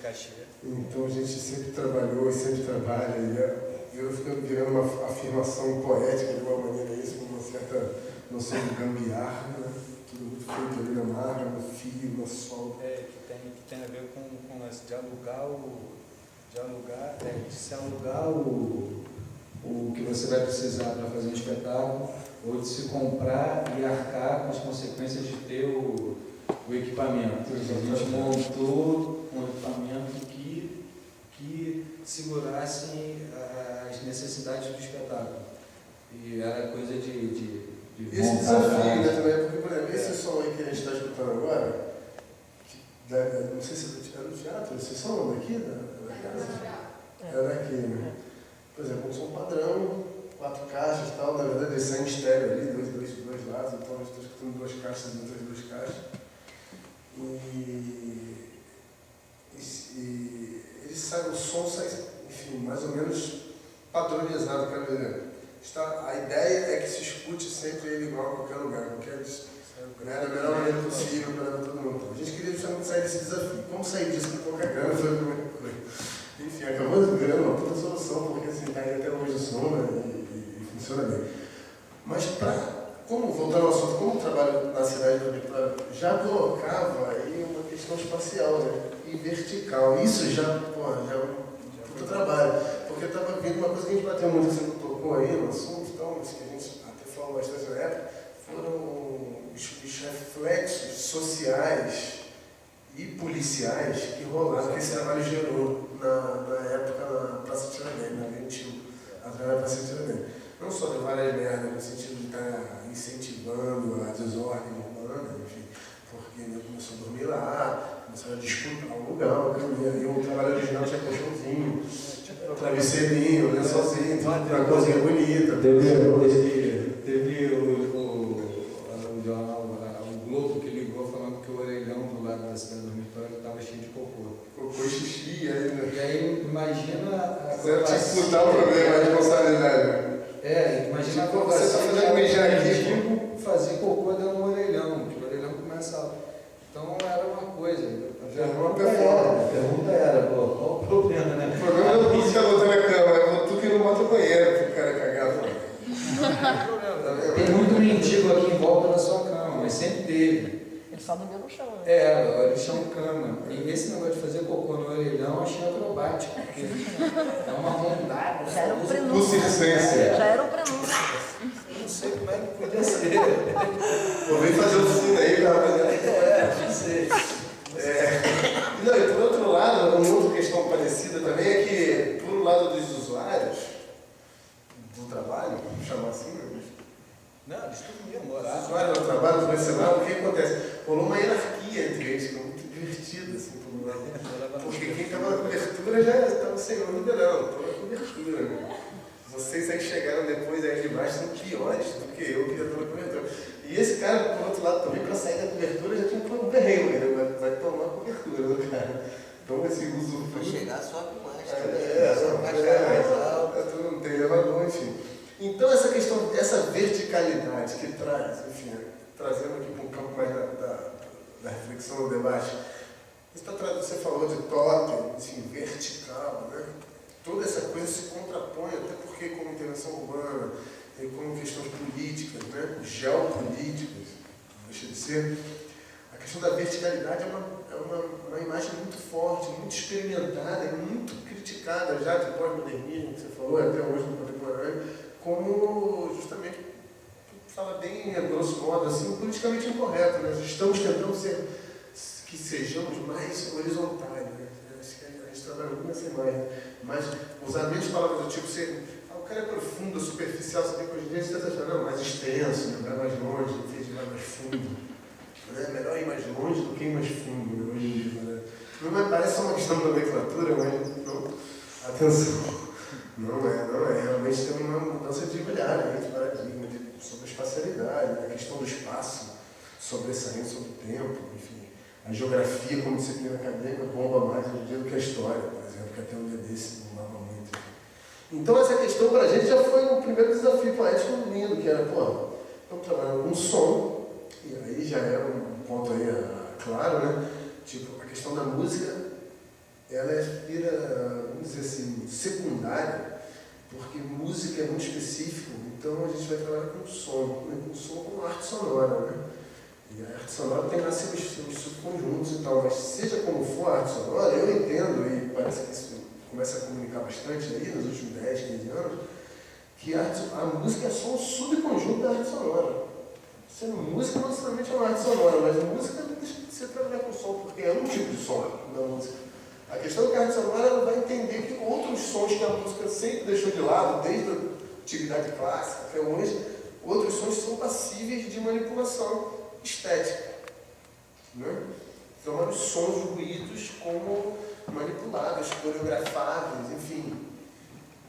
Cachê. Então a gente sempre trabalhou e sempre trabalha, e eu fico virando uma afirmação poética de uma maneira isso, com uma certa noção de gambiarra, né? Tudo muito feito ali na marra, no fio, na solda. Que tem a ver com o lance de alugar De se alugar o que você vai precisar para fazer um espetáculo, ou de se comprar e arcar com as consequências de ter o equipamento. A gente montou um equipamento que segurasse as necessidades do espetáculo. E era coisa de Esse desafio, né, também, porque, por exemplo, esse som aí que a gente está escutando agora, não sei se é do teatro, esse som daqui, da casa? É daqui, né? Por exemplo, um som padrão, 4 caixas e tal, na verdade eles saem estéreo ali, dois lados, então a gente está escutando 2 caixas dentro das 2 caixas. E ele sai, o som sai, enfim, mais ou menos padronizado, quero dizer. A ideia é que se escute sempre ele igual a qualquer lugar, da melhor maneira possível para todo mundo. A gente queria justamente sair desse desafio. Como sair disso com pouca grana foi a primeira coisa. Enfim, acabou virando uma puta solução, porque assim, está aí até hoje o som, né, e funciona bem. Mas voltando ao assunto, como o trabalho na cidade do Vitória já colocava aí uma questão espacial, né, e vertical. Isso já é um puta trabalho. Porque estava vendo uma coisa que a gente bateu muito, você tocou aí no assunto, então, mas que a gente até falou bastante na época, foram os reflexos sociais e policiais que rolaram, que esse trabalho gerou na época na Praça Tiradentes, na Ventil, através da Praça Tiradentes. Não só de várias merdas, no sentido de estar incentivando a desordem urbana, enfim, porque ele começou a dormir lá, começou a disputar um lugar, uma caminha, e o trabalho original tinha colchãozinho, travesseirinho, lençolzinho, uma coisinha bonita. Teve o jornal, o Globo, que ligou falando que o orelhão do lado da cidade do Vitória estava cheio de cocô. Cocô e xixi ainda. E aí, imagina Você tinha que disputar o problema, a responsabilidade. Imagina tipo, você está fazendo mijar aqui, fazer cocô dentro do orelhão, que o orelhão começa a... Então era uma coisa. A pergunta era, qual o problema, né? O problema não é você botar na cama, é tu que não bota o banheiro pro cara cagar. Tem muito mendigo aqui em volta da sua cama, mas sempre teve. Ele só dormiu no chão, né? Eles chão cama. E esse negócio de fazer cocô no orelhão eu achei acrobático, porque é uma rondada. Já era um prenúncio. Já era um prenúncio. Eu não sei como é que podia ser. Vou vir fazer o cine aí, cara. Não sei. Não, e por outro lado, uma outra questão parecida também é que, por um lado dos usuários do trabalho, vamos chamar assim, né? Não, eles tudo iam morar. Os usuários do trabalho, do profissional, o que acontece? Rolou uma hierarquia entre eles, que é muito divertida, assim, por um lado. Porque quem estava na cobertura já estava senhor do verão, estou na cobertura, né? Vocês aí chegaram depois aí de baixo são piores do que eu que já estou na cobertura. E esse cara, por outro lado, também, para sair da cobertura, já tinha um berreio, né? Vai tomar cobertura do cara. Então, esse uso... Para chegar só com mais. Não tem elevador, enfim. Então, essa questão, essa verticalidade que traz, enfim, trazendo aqui para um campo mais da reflexão, do debate, você falou de totem, assim, vertical, né? Toda essa coisa se contrapõe, até porque como intervenção urbana, e como questões políticas, né? Geopolíticas, deixa de ser, a questão da verticalidade é uma imagem muito forte, muito experimentada e muito criticada já de pós-modernismo, que você falou, até hoje no contemporâneo, como justamente, fala bem, a grosso modo, assim, politicamente incorreto. Né? Nós estamos tentando que sejamos mais horizontais. Né? Acho que a gente trabalha muito nessa imagem. Mas usar menos palavras do tipo o cara é profundo, superficial, sabe que hoje em dia você está achando, não, mais extenso, né? Vai mais longe, em vez de vai mais fundo. Né? Melhor ir mais longe do que ir mais fundo, né? Hoje em dia. Né? Não parece só uma questão da nomenclatura, mas não. Atenção. Não é. Realmente tem uma mudança de olhar, de paradigma, sobre a espacialidade, a questão do espaço, sobressaindo sobre o tempo, enfim. A geografia como disciplina acadêmica bomba mais hoje em dia do que a história, por exemplo, que até um dia desse bombava muito. Então essa questão para a gente já foi um primeiro desafio poético lindo, que era, estamos trabalhando com som, e aí já era um ponto aí claro, né? Tipo, a questão da música, ela vira, vamos dizer assim, secundária, porque música é muito específico, então a gente vai trabalhar com som, né? Com som como arte sonora, né? E a arte sonora tem lá seus subconjuntos e tal, mas seja como for a arte sonora, eu entendo, e parece que isso começa a comunicar bastante aí nos últimos 10, 15 anos, que a música é só um subconjunto da arte sonora. Música não necessariamente é uma arte sonora, mas a música não deixa de ser trabalhar com som, porque é um tipo de som da música. A questão é que a arte sonora ela vai entender que outros sons que a música sempre deixou de lado, desde a atividade clássica até hoje, outros sons são passíveis de manipulação estética. Né? Então, os sons, ruídos como manipuláveis, coreografáveis, enfim.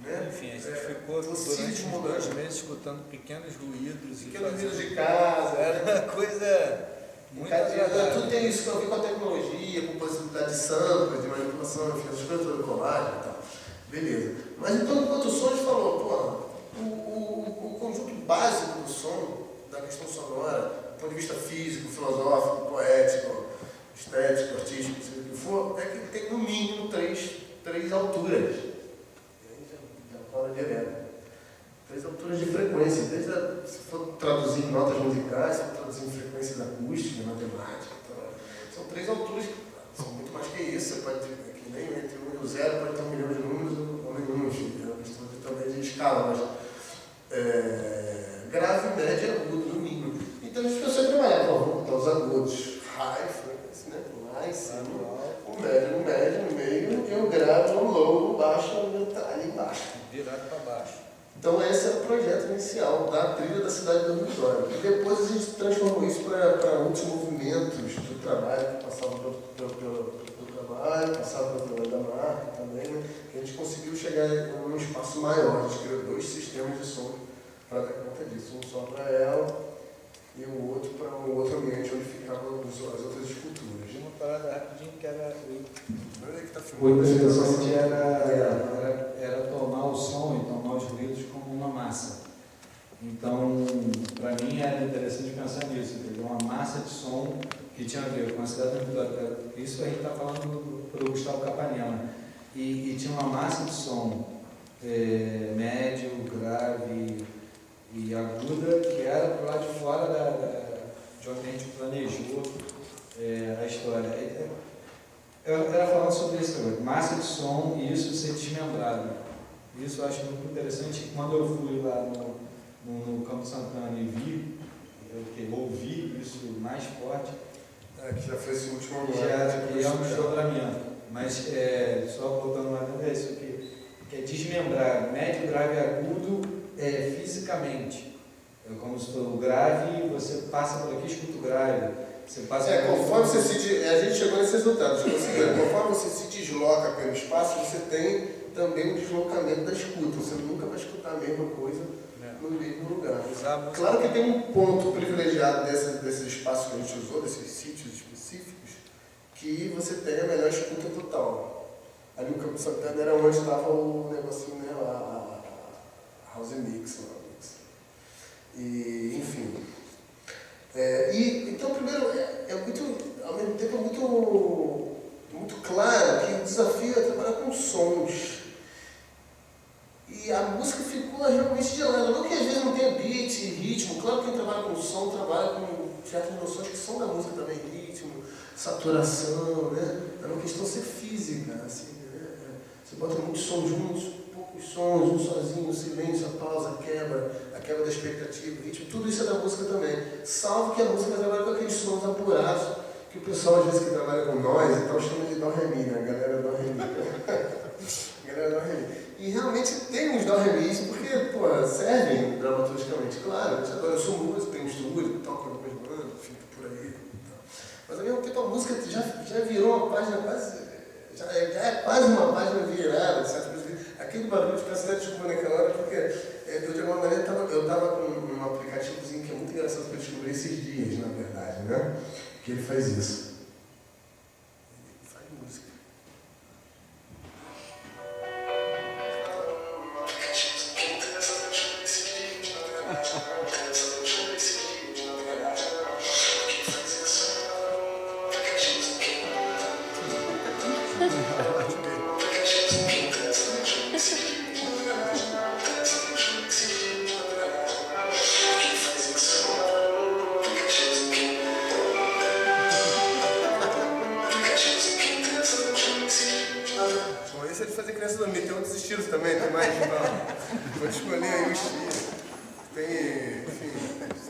Né? Enfim, a gente ficou durante uns 2 meses escutando pequenos ruídos. Pequenos ruídos de casa. Era uma coisa muito agradável. Tudo tem isso a ver com a tecnologia, com possibilidade de samples, de manipulação, enfim, as coisas todas, colagem e tal. Beleza. Mas então, enquanto o som, a gente falou, o conjunto básico do som, da questão sonora, do ponto de vista físico, filosófico, poético, estético, artístico, seja o que for, é que tem no mínimo três alturas. Já fala direto. 3 alturas de frequência. Se for traduzir em notas musicais, se for traduzir em frequências acústicas, matemática, são 3 alturas, são muito mais que isso. Você pode ter, que nem entre 1 e o 0, pode ter 1 milhão de números ou nenhum, enfim, é uma questão também de escala, mas grave, médio e agudo, no mínimo. Então a gente pensou em trabalhar, vamos botar os agudos, high frequency, né? Lá em cima, o médio no meio, e o grave, o low, o baixo, ali embaixo. Virado para baixo. Então esse era o projeto inicial da trilha da cidade do Vitória. E depois a gente transformou isso para outros movimentos do trabalho, que passavam pelo trabalho, passavam pelo trabalho da marca também, né? Que a gente conseguiu chegar num espaço maior. A gente criou 2 sistemas de som para dar conta disso. Um só para ela e o outro para um outro ambiente onde ficavam as outras esculturas. Uma parada rapidinho que era O interessante era tomar o som e tomar os ruídos como uma massa. Então, para mim era interessante pensar nisso, entendeu? Uma massa de som que tinha a ver com a cidade da Vitória. Isso a gente está falando para o Gustavo Capanema. E tinha uma massa de som médio, grave e aguda, que era para lá de fora de onde a gente planejou a história. Eu era falando sobre isso agora, massa de som e isso ser desmembrado. Isso eu acho muito interessante. Quando eu fui lá no Campo Santana e ouvi isso mais forte, que já foi esse último ano. Já é um desdobramento. Mas só voltando lá dentro, é isso que é desmembrar médio, grave e agudo fisicamente. Como se for o grave, você passa por aqui e escuta o grave. Você passa conforme você a gente chegou nesse resultado. Conforme você se desloca pelo espaço, você tem também um deslocamento da escuta. Você nunca vai escutar a mesma coisa no mesmo lugar. Claro que tem um ponto privilegiado desses espaços que a gente usou, desses sítios específicos, que você tem a melhor escuta total. Ali no Campo Santana era onde estava o negocinho, né, a House Mix. E, enfim. Então, primeiro, ao mesmo tempo, é muito claro que o desafio é trabalhar com sons. E a música ficou realmente de lado. Não que às vezes não tenha beat, ritmo. Claro que quem trabalha com som trabalha com certas noções que são da música também. Ritmo, saturação, né? É uma questão de ser física. Assim, né? Você bota muitos sons juntos, poucos sons, um sozinho, o silêncio, a pausa, a quebra da expectativa, o ritmo. Tudo isso é da música também. Salvo que a música trabalha com aqueles sons apurados que o pessoal às vezes que trabalha com nós e tal chama de dó-ré-mi, né? A galera dó-ré-mi. Galera dó-ré-mi. E realmente tem uns dó-ré-mis porque, servem dramaturgicamente. Claro, eu sou músico, tenho um estúdio, toco algumas bandas, fico por aí. Mas ao mesmo tempo a música já virou uma página quase. Já é quase uma página virada, de certa coisa. Aquele barulho de peço até desculpa naquela hora, porque eu de alguma maneira eu estava com um aplicativozinho que é muito engraçado que eu descobri esses dias, na verdade, né? Que ele faz isso. Ele faz música. Esse é de fazer criança dormir. Tem outros estilos também, tem mais. Vou escolher aí o estilo. Tem, enfim,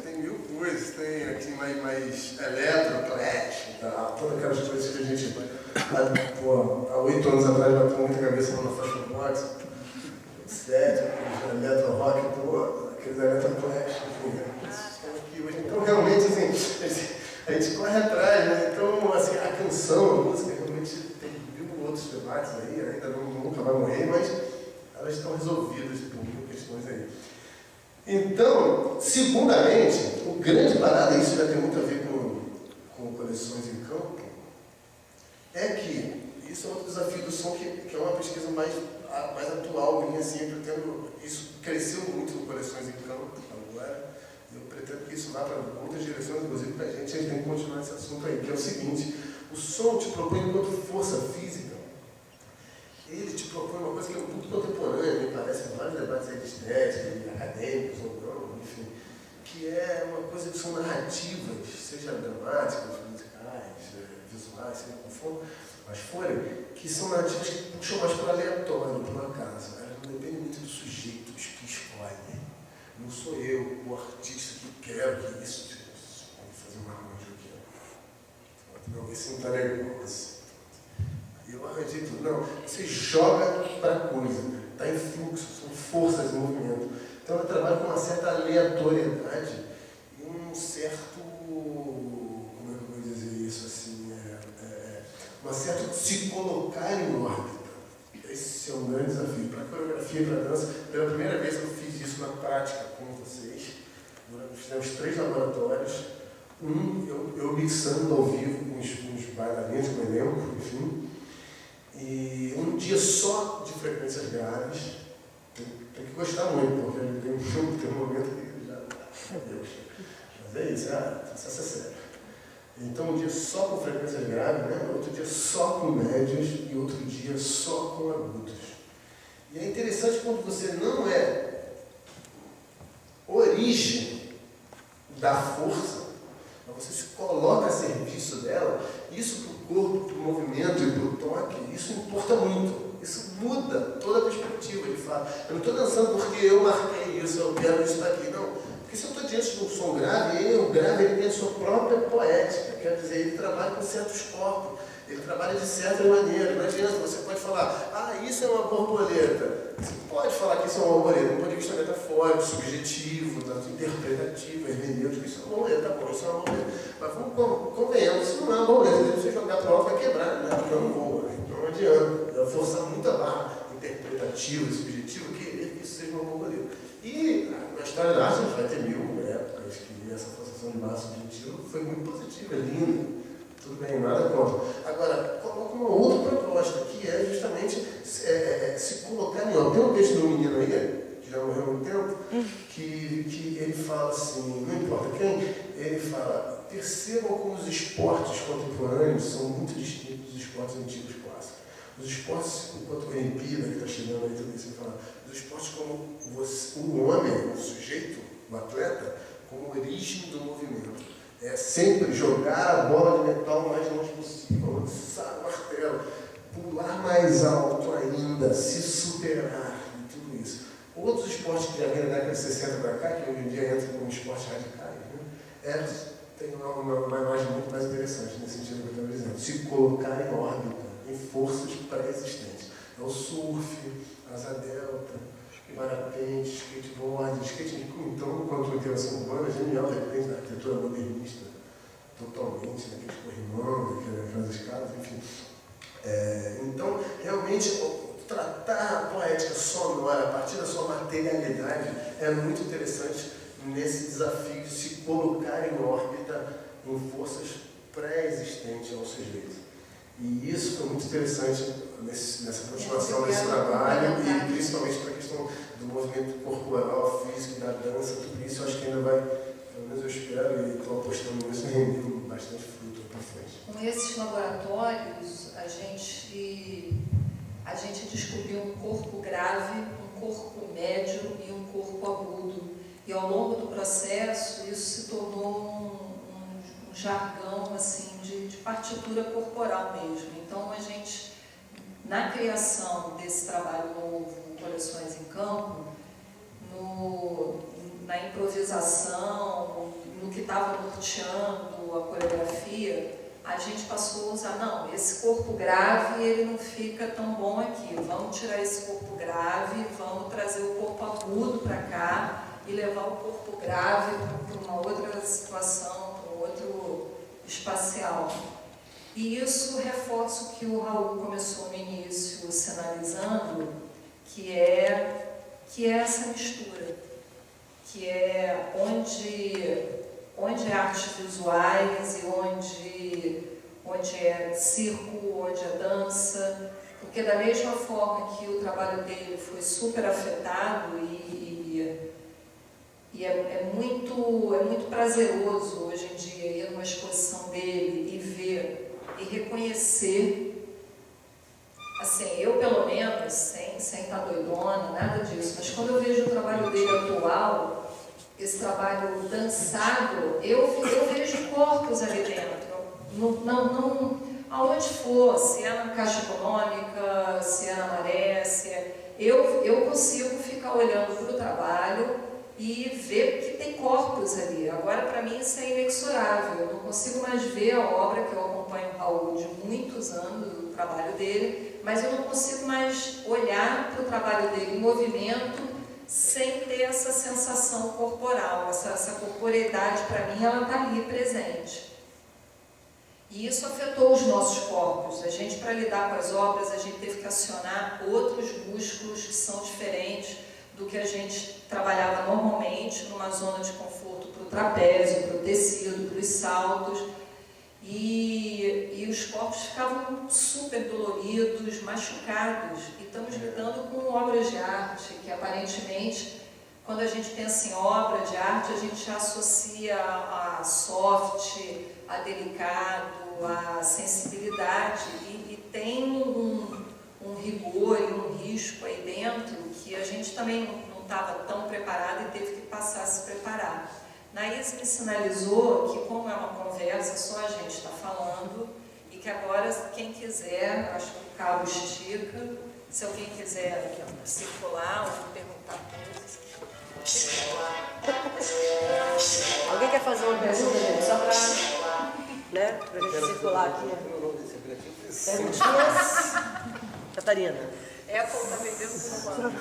tem mil coisas. Tem aqui mais eletro, clash e tal. Todas aquelas coisas que a gente, há 8 anos atrás, bateu muita cabeça na Fashion Box. 7, aqueles eletro rock, aqueles eletro clash, enfim. Então, realmente, assim, a gente corre atrás, né? Então, assim, a canção, a música, realmente tem mil outros debates aí, ainda nunca vai morrer, mas elas estão resolvidas por mil questões aí. Então, segundamente, o grande parada, isso já tem muito a ver com coleções em campo, é que isso é outro desafio do som, que é uma pesquisa mais atual, minha, assim, eu pretendo, isso cresceu muito em coleções em campo agora. Eu pretendo que isso vá para outras direções, inclusive para a gente tem que continuar esse assunto aí, que é o seguinte: o som te propõe enquanto força física, ele te propõe uma coisa que é muito contemporânea, me parece, em vários debates aí de estética, acadêmicos ou não, enfim, que é uma coisa que são narrativas, seja dramáticas, musicais, visuais, seja como for, mas forem, que são narrativas que puxam mais para o aleatório, para o acaso. Elas não dependem muito dos sujeitos que escolhem. Não sou eu, o artista, que quero que isso, vamos fazer uma arranjo aqui. Não, esse não está legal, assim. Eu arranjei tudo. Não, você joga para a coisa, está em fluxo, são forças em movimento. Então eu trabalho com uma certa aleatoriedade e um certo, como é que eu vou dizer isso, assim, uma certa se colocar em órbita. Esse é um grande desafio. Para a coreografia e para a dança, pela primeira vez eu fiz isso na prática com vocês. Fizemos 3 laboratórios. Eu mixando ao vivo com os bailarinos, com o elenco, enfim. E um dia só de frequências graves. Tem que gostar muito, porque tem um momento que já... Meu Deus. Mas é isso, isso é sério. Então, um dia só com frequências graves, né? Outro dia só com médios e outro dia só com agudos. E é interessante quando você não é origem da força, mas você se coloca a serviço dela, isso para o corpo, para o movimento e para o toque, isso importa muito. Isso muda toda a perspectiva, de fato. Eu não estou dançando porque eu marquei isso, eu quero isso daqui, não. Porque se eu estou diante de um som grave, o grave ele tem a sua própria poética, quer dizer, ele trabalha com certos corpos, ele trabalha de certa maneira. Não adianta, você pode falar, isso é uma borboleta. Você pode falar que isso é uma borboleta, do ponto de vista metafórico, subjetivo, interpretativo, hermenêutico, isso é uma borboleta, tá bom, isso é uma borboleta. Mas convenhamos, isso não é uma borboleta, se você jogar para lá vai quebrar, né? Porque não voa, não adianta. Eu vou forçar muito a barra interpretativa e subjetiva, querer que isso seja uma borboleta. E na história da arte a gente vai ter 1000 épocas que essa forçação de massa subjetiva foi muito positiva, é linda. Tudo bem, nada contra. Agora, coloca uma outra proposta, que é justamente se colocar em órbita. Tem um texto do menino aí, que já morreu há muito tempo, que ele fala assim, não importa quem, ele fala, percebam como os esportes contemporâneos são muito distintos dos esportes antigos clássicos. Os esportes, enquanto a Olimpíada, que está chegando aí também, você fala, os esportes como o homem, o sujeito, o atleta, como origem do movimento. É sempre jogar a bola de metal o mais longe possível, lançar o martelo, pular mais alto ainda, se superar e tudo isso. Outros esportes que já vêm da década de 60 para cá, que hoje em dia entram como esportes radicais, né? Tem uma imagem muito mais interessante nesse sentido que eu estou dizendo. Se colocar em órbita, em forças pré-existentes. É o surf, asa delta, parapente, skateboard, skate, então, quanto a interação urbana, genial, depende da arquitetura modernista, totalmente, aqueles corrimãos, aquelas escadas, enfim. Então, realmente, tratar a poética sonora a partir da sua materialidade é muito interessante nesse desafio de se colocar em órbita em forças pré-existentes ao sujeito. E isso foi muito interessante nessa continuação desse trabalho, e principalmente para a questão do movimento corporal, físico, da dança, tudo isso eu acho que ainda vai, pelo menos eu espero, e estou apostando nisso, render bastante fruto para frente. Com esses laboratórios, a gente descobriu um corpo grave, um corpo médio e um corpo agudo. E ao longo do processo, isso se tornou um jargão assim, de partitura corporal mesmo. Então, a gente, na criação desse trabalho novo, Coleções em Campo, na improvisação, no que estava norteando a coreografia, a gente passou a usar, não, esse corpo grave ele não fica tão bom aqui, vamos tirar esse corpo grave, vamos trazer o corpo agudo para cá e levar o corpo grave para uma outra situação, para um outro espacial. E isso reforça o que o Raul começou no início sinalizando, que é essa mistura, que é onde é artes visuais e onde é circo, onde é dança, porque da mesma forma que o trabalho dele foi super afetado e é muito prazeroso hoje em dia ir numa exposição dele e ver e reconhecer, assim, eu pelo menos, sem estar doidona, nada disso, mas quando eu vejo o trabalho dele atual, esse trabalho dançado, eu vejo corpos ali dentro, não, aonde for, se é na Caixa Econômica, se é na Maré, eu consigo ficar olhando para o trabalho e ver que tem corpos ali. Agora, para mim, isso é inexorável. Eu não consigo mais ver a obra que eu acompanho o Raul de muitos anos, o trabalho dele, mas eu não consigo mais olhar para o trabalho dele em movimento sem ter essa sensação corporal. Essa corporeidade, para mim, ela está ali presente. E isso afetou os nossos corpos. A gente, para lidar com as obras, a gente teve que acionar outros músculos que são diferentes do que a gente trabalhava normalmente, numa zona de conforto para o trapézio, para o tecido, para os saltos. E os corpos ficavam super doloridos, machucados. E estamos lidando com obras de arte, que aparentemente, quando a gente pensa em obra de arte, a gente já associa a soft, a delicado, a sensibilidade. E tem um rigor e um risco aí dentro que a gente também não estava tão preparado e teve que passar a se preparar. Naís me sinalizou que, como é uma conversa, só a gente está falando e que agora, quem quiser, acho que o cabo estica, se alguém quiser circular ou perguntar coisas, Alguém quer fazer uma pergunta, gente? Só para, né, a gente circular aqui. Perguntinhas? Catarina. Apple está vendendo por uma.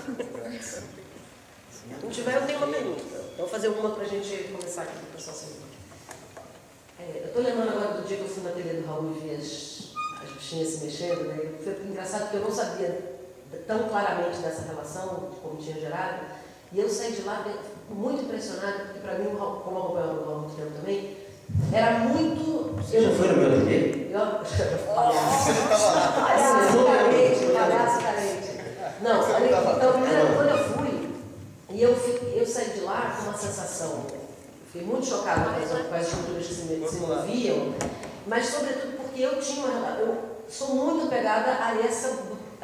Se não tiver, eu tenho uma pergunta. Vou fazer uma para a gente começar aqui, pessoal. Eu estou lembrando agora do dia que eu fui na TV do Raul e vi as bichinhas se mexendo, né? Foi engraçado porque eu não sabia tão claramente dessa relação, de como tinha gerado, e eu saí de lá muito impressionada, porque para mim, como acompanhava o Raul muito tempo também, era muito... Você já foi no meu ateliê? Palhaço carente. Não, então, primeiro, quando eu fui, e eu saí de lá com uma sensação, fiquei muito chocada com as estruturas que se moviam, mas sobretudo porque eu sou muito apegada a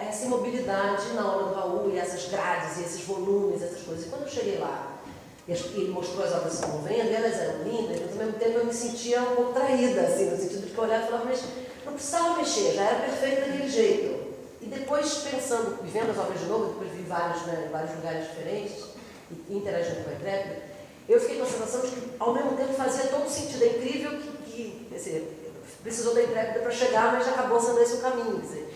essa imobilidade na obra do Raul, e essas grades, e esses volumes, essas coisas. E quando eu cheguei lá, e ele mostrou as obras se movendo, e elas eram lindas, mas ao mesmo tempo eu me sentia um pouco traída, assim, no sentido de que eu olhava e falava, mas não precisava mexer, já era perfeito daquele jeito. E depois, pensando, vivendo as obras de novo, depois vi vários lugares diferentes, e interagindo com a Intrépida, eu fiquei com a sensação de que, ao mesmo tempo, fazia todo sentido. É incrível que assim, precisou da Intrépida para chegar, mas já acabou sendo esse o caminho. Quer dizer,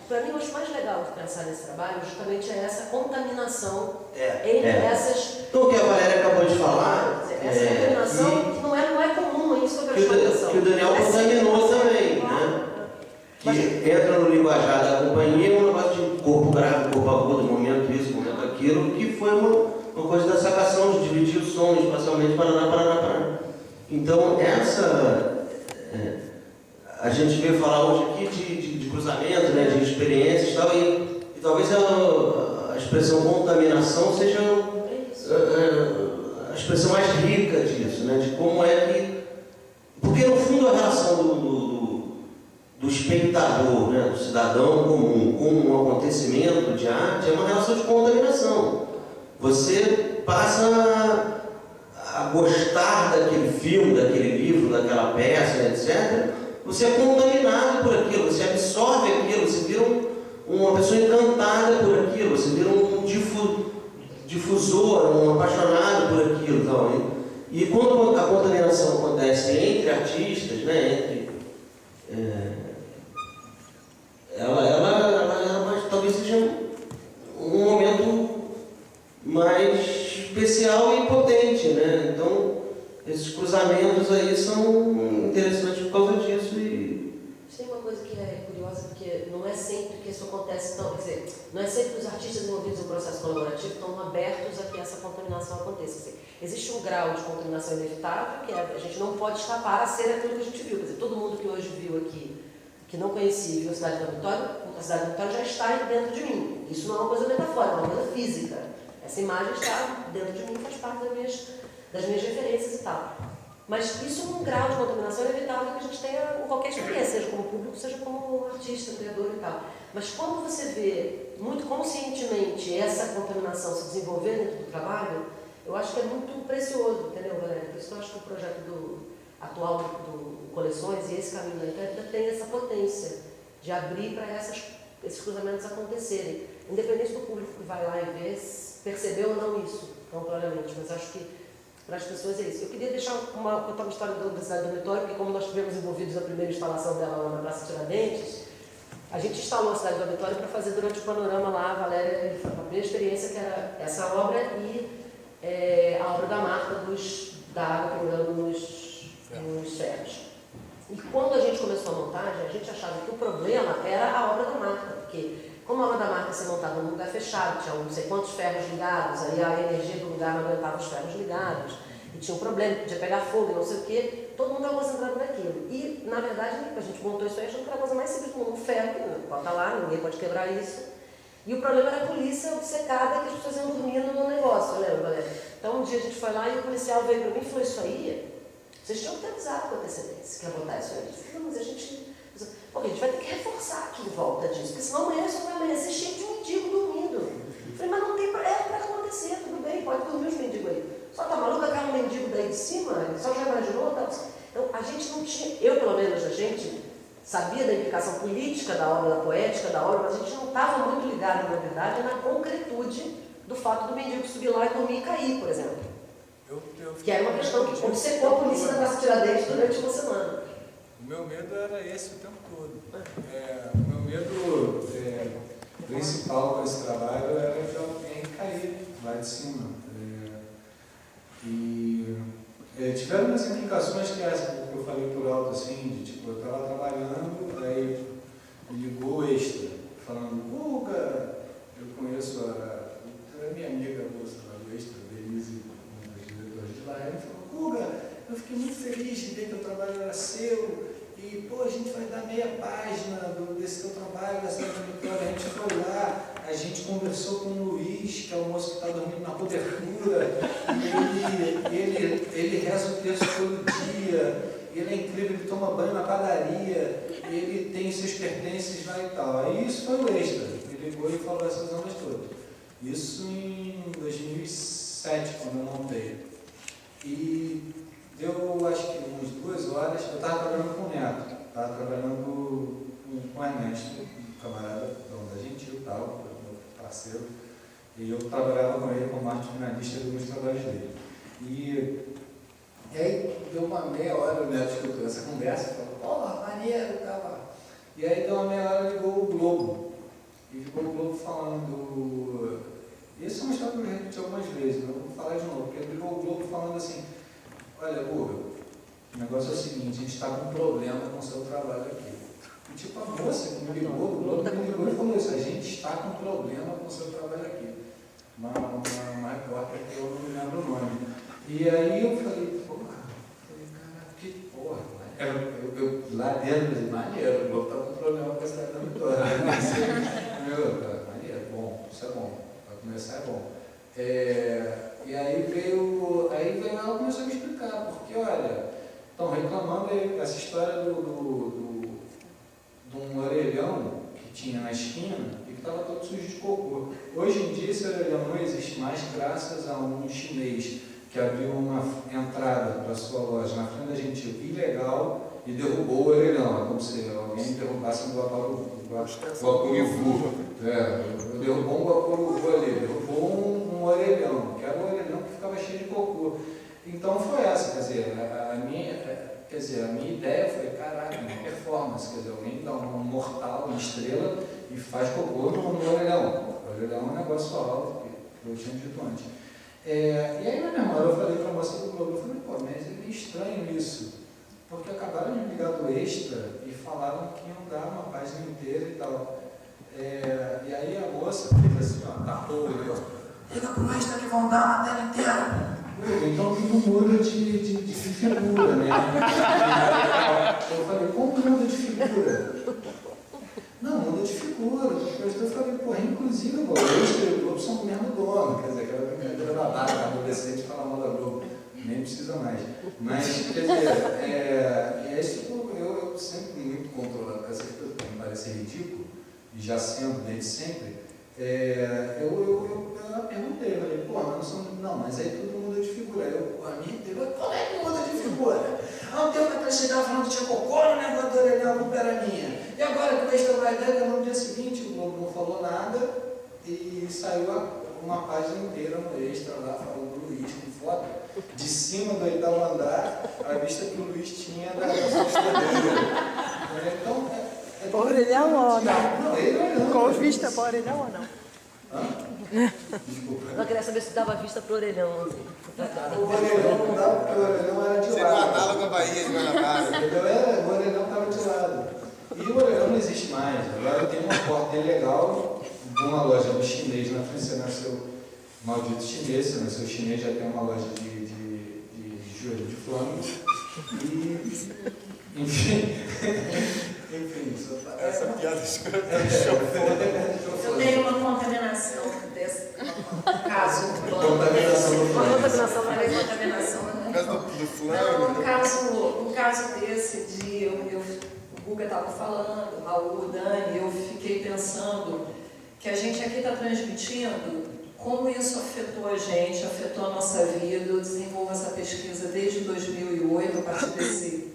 para mim, eu acho mais legal de pensar nesse trabalho, justamente é essa contaminação entre essas... Então, o que a Valéria acabou de falar... Essa contaminação que não é comum, é isso que eu quero chamar a atenção. Que o Daniel contaminou também, né? Que entra no linguajar da companhia, um negócio de corpo grave, corpo agudo, momento isso, momento aquilo, que foi uma coisa da sacação, de dividir o som espacialmente, Paraná. Então, a gente veio falar hoje aqui de cruzamento, né, de experiências e tal, e talvez a expressão contaminação seja a expressão mais rica disso, né, de como é que... Porque, no fundo, a relação do espectador, né, do cidadão comum, com um acontecimento de arte, é uma relação de contaminação. Você passa a gostar daquele filme, daquele livro, daquela peça, etc. Você é contaminado por aquilo, você absorve aquilo, você vira uma pessoa encantada por aquilo, você vira um difusor, um apaixonado por aquilo. Então, e quando a contaminação acontece entre artistas, né, ela talvez seja um momento mais especial e potente, né? Então, esses cruzamentos aí são interessantes por causa disso. Tem uma coisa que é curiosa, porque não é sempre que isso acontece tão, quer dizer, não é sempre que os artistas envolvidos no processo colaborativo estão abertos a que essa contaminação aconteça. Quer dizer, existe um grau de contaminação inevitável, que a gente não pode escapar a ser aquilo que a gente viu. Quer dizer, todo mundo que hoje viu aqui, que não conhecia e viu a Cidade da Vitória, a Cidade da Vitória já está dentro de mim. Isso não é uma coisa metafórica, é uma coisa física. Essa imagem está dentro de mim, faz parte das minhas referências e tal. Mas isso num grau de contaminação é inevitável que a gente tenha em qualquer experiência, seja como público, seja como artista, criador e tal. Mas quando você vê muito conscientemente essa contaminação se desenvolver dentro do trabalho, eu acho que é muito precioso, entendeu, galera? Por isso que eu acho que o projeto atual do Coleções e esse caminho da internet tem essa potência de abrir para esses cruzamentos acontecerem. Independente do público que vai lá e vê, percebeu ou não isso, tão claramente, mas acho que para as pessoas é isso. Eu queria contar uma história da Cidade do Dormitório, porque como nós estivemos envolvidos na primeira instalação dela lá na Praça Tiradentes, a gente instalou a Cidade do Dormitório para fazer durante o panorama lá, a Valéria, a primeira experiência que era essa obra e a obra da Marta da água pingando nos ferros. E quando a gente começou a montagem, a gente achava que o problema era a obra da Marta, porque como a obra da Marta ia ser montada num lugar fechado, tinha não sei quantos ferros ligados, aí a energia do lugar não aguentava os ferros ligados, e tinha um problema, podia pegar fogo e não sei o quê, todo mundo estava concentrado naquilo. E, na verdade, a gente montou isso aí achando que era a coisa mais simples do mundo, um ferro, que bota lá, ninguém pode quebrar isso. E o problema era a polícia obcecada, que as pessoas iam dormindo no negócio, lembra, Valéria? Então, um dia a gente foi lá e o policial veio para mim e falou, isso aí, vocês tinham que ter avisado com antecedência que ia botar isso aí. Não, mas a gente vai ter que reforçar aqui em volta disso, porque senão amanhã só vai amanhecer cheio de mendigo dormindo. Eu falei, mas não tem para acontecer, tudo bem, pode dormir os mendigos aí. Só tá maluca, cai um mendigo daí de cima, só já imaginou? Tá? Então, a gente não tinha, eu pelo menos, a gente sabia da implicação política da obra, da poética da obra, mas a gente não estava muito ligado, na verdade, na concretude do fato do mendigo subir lá e dormir e cair, por exemplo. Que era uma questão que obcecou a polícia da Praça Tiradentes durante uma semana. O meu medo era esse o tempo todo. O meu medo principal com esse trabalho era de alguém cair lá de cima. Tiveram umas implicações que eu falei por alto, assim, de tipo, eu estava trabalhando, aí me ligou o Extra, falando, Guga, eu conheço a minha amiga moça lá do Extra, Denise, uma das diretoras de lá, ele falou, Guga, eu fiquei muito feliz de ver que o trabalho era seu, e, pô, a gente vai dar meia página desse teu trabalho, dessa Vitória. A gente foi lá, a gente conversou com o Luiz, que é o moço que está dormindo na cobertura, e ele reza o texto todo dia, ele é incrível, ele toma banho na padaria, ele tem seus pertences lá e tal. Aí isso foi o Extra, ele ligou e falou essas ondas todas. Isso em 2007, quando eu montei. E deu, acho que umas 2 horas, eu estava trabalhando com o Neto, estava trabalhando com o Ernesto, um camarada da Gentil e tal, meu parceiro, e eu trabalhava com ele como arte finalista dos trabalhos dele. E aí deu uma meia hora, o Neto escutou essa conversa, falou, porra, maneiro, tava. E aí deu uma meia hora, ligou o Globo, e ficou o Globo falando, isso é uma história que eu repeti algumas vezes, mas eu vou falar de novo, porque ele ligou o Globo falando assim, olha, Guga, o negócio é o seguinte, a gente está com um problema com o seu trabalho aqui. E tipo, a moça que me ligou, o Globo me ligou e falou isso, a gente está com um problema com o seu trabalho aqui. Uma repórter que eu não me lembro o nome. E aí eu falei, porra, que porra, eu lá dentro, eu falei, maneiro, o Globo está com um problema com a Cidade da Vitória. Maneiro, bom, isso é bom, para começar é bom. E aí veio ela e começou a me explicar, porque olha, estão reclamando essa história de um tinha na esquina e que estava todo sujo de cocô. Hoje em dia esse orelhão não existe mais graças a um chinês que abriu uma entrada para a sua loja na frente da Gentil ilegal e derrubou o orelhão. É como se alguém derrubasse um guaparuvu. Derrubou um guaparuvu ali, derrubou um orelhão, que era um orelhão que ficava cheio de cocô. Então foi essa, quer dizer, a minha ideia foi, caraca, uma performance, quer dizer, alguém dá um mortal, uma estrela e faz cocô no orelhão. O orelhão é um negócio alto, que eu tinha dito antes. E aí na minha hora eu falei para a moça do Globo, eu falei, pô, mas é meio estranho isso, porque acabaram de me ligar do Extra e falaram que iam dar uma página inteira e tal. E aí a moça fez assim, ó, tapou ele, ó, liga pro Extra que vão dar a matéria inteira. Então tudo muda de figura, né? Eu falei, como muda de figura? Não, muda de figura. Eu falei, porra, inclusive agora, o Globo são o mesmo dono, quer dizer, aquela brincadeira da barra, adolescente fala mal da Globo, nem precisa mais. Mas, quer dizer, eu sempre muito controlado com essas coisas, para me parecer ridículo, e já sendo desde sempre, eu perguntei, eu falei, pô, não, mas aí tudo muda de figura. A minha pergunta, como é que muda de figura? Há um tempo atrás você estava falando que tinha cocô no negócio do orelhão, a culpa era minha. E agora que o Extra vai dar, no dia seguinte o Globo não falou nada e saiu uma página inteira no Extra lá, falando do Luiz com foto. De cima do 8º andar, a vista que o Luiz tinha da vista dele. Então, Por orelhão ou não? Não, ele olhando. Com vista para orelhão ou não? Desculpa. Eu queria saber se dava vista pro orelhão. O orelhão não dava porque o orelhão era de lado. Você não análogo à Bahia de Guanabara. O orelhão estava de lado. E o orelhão não existe mais. Agora tem uma porta ilegal de uma loja do chinês na frente. Você nasceu maldito chinês, você nasceu chinês, já tem uma loja de joelho de flango. E, enfim, Essa piada escrota. Eu tenho uma contaminação desse caso. Contaminação. Contaminação. Por causa do Não, um caso desse de o Guga estava falando, o Raul, o Dani, eu fiquei pensando que a gente aqui está transmitindo como isso afetou a gente, afetou a nossa vida. Eu desenvolvo essa pesquisa desde 2008, a partir desse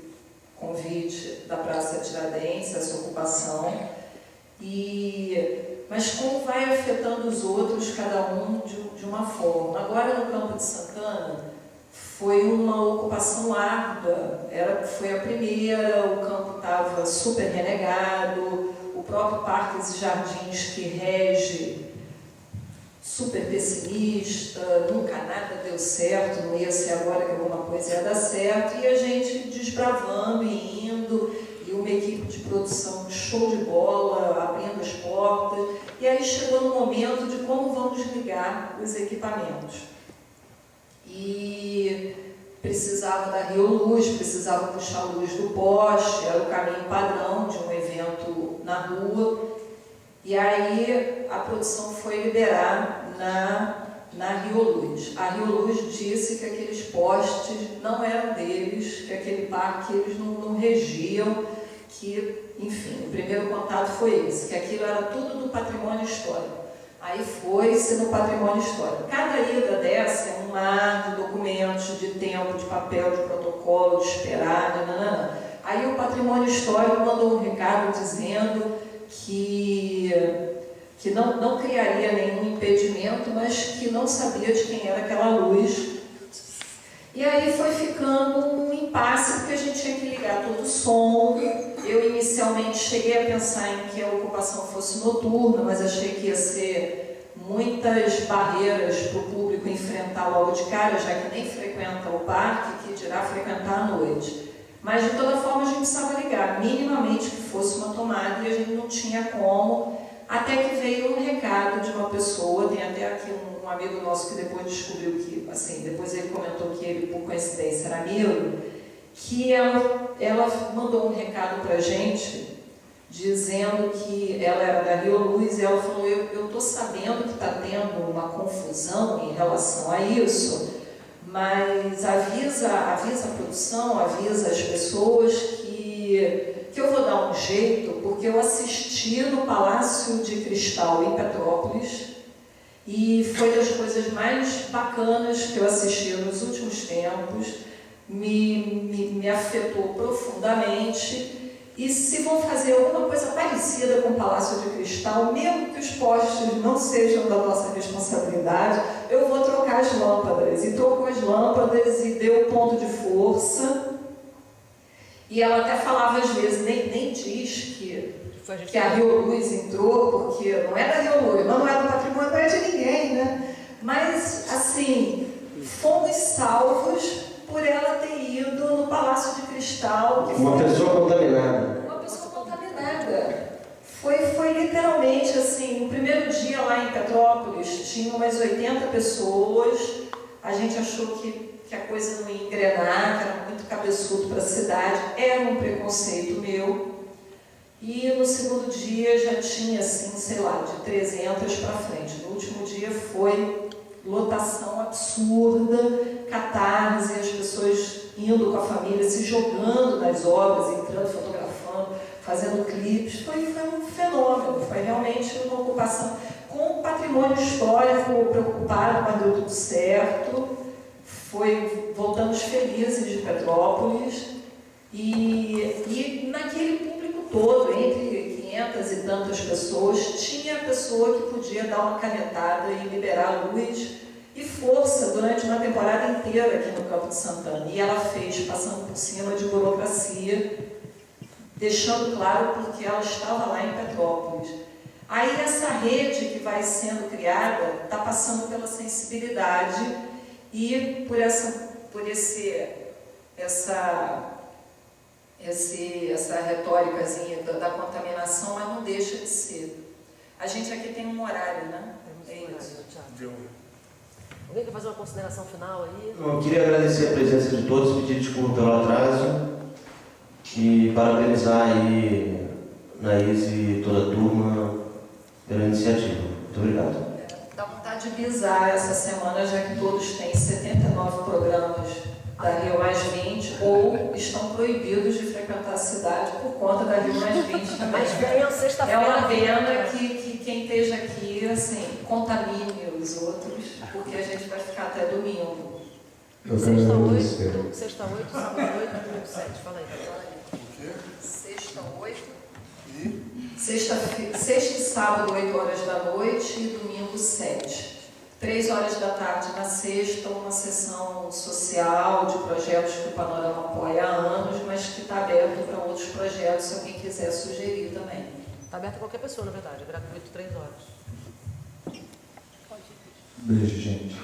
convite da Praça Tiradentes, essa ocupação. Mas como vai afetando os outros, cada um de uma forma. Agora, no Campo de Santana, foi uma ocupação árdua, foi a primeira, o campo estava super renegado, o próprio Parques e Jardins que rege, super pessimista, nunca nada deu certo, não ia ser agora que alguma coisa ia dar certo, e a gente desbravando e indo, e uma equipe de produção show de bola, abrindo as portas, e aí chegou no momento de como vamos ligar os equipamentos. E precisava da Rio Luz, precisava puxar a luz do poste, era o caminho padrão de um evento na rua. E aí a produção foi liberar na Rio Luz. A Rio Luz disse que aqueles postes não eram deles, que aquele parque eles não regiam, que, enfim, o primeiro contato foi esse, que aquilo era tudo do patrimônio histórico. Aí foi-se no patrimônio histórico. Cada ida dessa é um mar de documentos, de tempo, de papel, de protocolo, de esperar, nananã. Aí o patrimônio histórico mandou um recado dizendo que não criaria nenhum impedimento, mas que não sabia de quem era aquela luz. E aí foi ficando um impasse, porque a gente tinha que ligar todo o som. Eu inicialmente cheguei a pensar em que a ocupação fosse noturna, mas achei que ia ser muitas barreiras para o público enfrentar logo de cara, já que nem frequenta o parque, que dirá frequentar à noite. Mas, de toda forma, a gente precisava ligar, minimamente que fosse uma tomada, e a gente não tinha como, até que veio um recado de uma pessoa, tem até aqui um amigo nosso que depois descobriu que, assim, depois ele comentou que ele, por coincidência, era amigo, que ela mandou um recado para a gente, dizendo que ela era da Rio Luz, e ela falou, eu estou sabendo que está tendo uma confusão em relação a isso, mas avisa a produção, avisa as pessoas que eu vou dar um jeito, porque eu assisti assisti no Palácio de Cristal, em Petrópolis, e foi das coisas mais bacanas que eu assisti nos últimos tempos, me afetou profundamente. E se vão fazer alguma coisa parecida com o Palácio de Cristal, mesmo que os postes não sejam da nossa responsabilidade, eu vou trocar as lâmpadas. E trocou as lâmpadas e deu ponto de força. E ela até falava às vezes, nem diz que a Rio Luz entrou, porque não é da Rio Luz, não é do patrimônio, não é de ninguém, né? Mas, assim, fomos salvos por ela ter ido no Palácio de Cristal. Que Uma pessoa contaminada. Uma pessoa contaminada. Foi literalmente assim, o primeiro dia lá em Petrópolis, tinha umas 80 pessoas, a gente achou que a coisa não ia engrenar, que era muito cabeçudo para a cidade, era um preconceito meu. E no segundo dia já tinha, assim, sei lá, de 300 para frente. No último dia foi lotação absurda, catarse, as pessoas indo com a família, se jogando nas obras, entrando, fotografando, fazendo clipes. Foi um fenômeno, foi realmente uma ocupação com o patrimônio histórico preocupado, mas deu tudo certo. Voltamos felizes de Petrópolis e naquele público todo, entre 500 e tantas pessoas, tinha pessoa que podia dar uma canetada e liberar luz e força durante uma temporada inteira aqui no Campo de Santana. E ela fez, passando por cima de burocracia, deixando claro porque ela estava lá em Petrópolis. Aí essa rede que vai sendo criada está passando pela sensibilidade e por essa retóricazinha da contaminação, mas não deixa de ser. A gente aqui tem um horário, né? É isso. Alguém quer fazer uma consideração final aí? Eu queria agradecer a presença de todos, pedir desculpa pelo atraso e parabenizar aí Naís e toda a turma pela iniciativa. Muito obrigado. Dá vontade de bizar essa semana, já que todos têm 79 programas da Rio Mais 20 ou estão proibidos de frequentar a cidade por conta da Rio Mais 20 também. Mas venham sexta-feira. É uma pena que quem esteja aqui, assim, contamine os outros, porque a gente vai ficar até domingo. Sexta 8, sábado 8, domingo 7. Fala aí. Sexta 8. Sexta e sábado, 8 horas da noite e domingo 7. 3 horas da tarde na sexta, uma sessão social de projetos que o Panorama apoia há anos, mas que está aberto para outros projetos, se alguém quiser sugerir também. Está aberto a qualquer pessoa, na verdade. É gratuito 3 horas. Beijo, gente.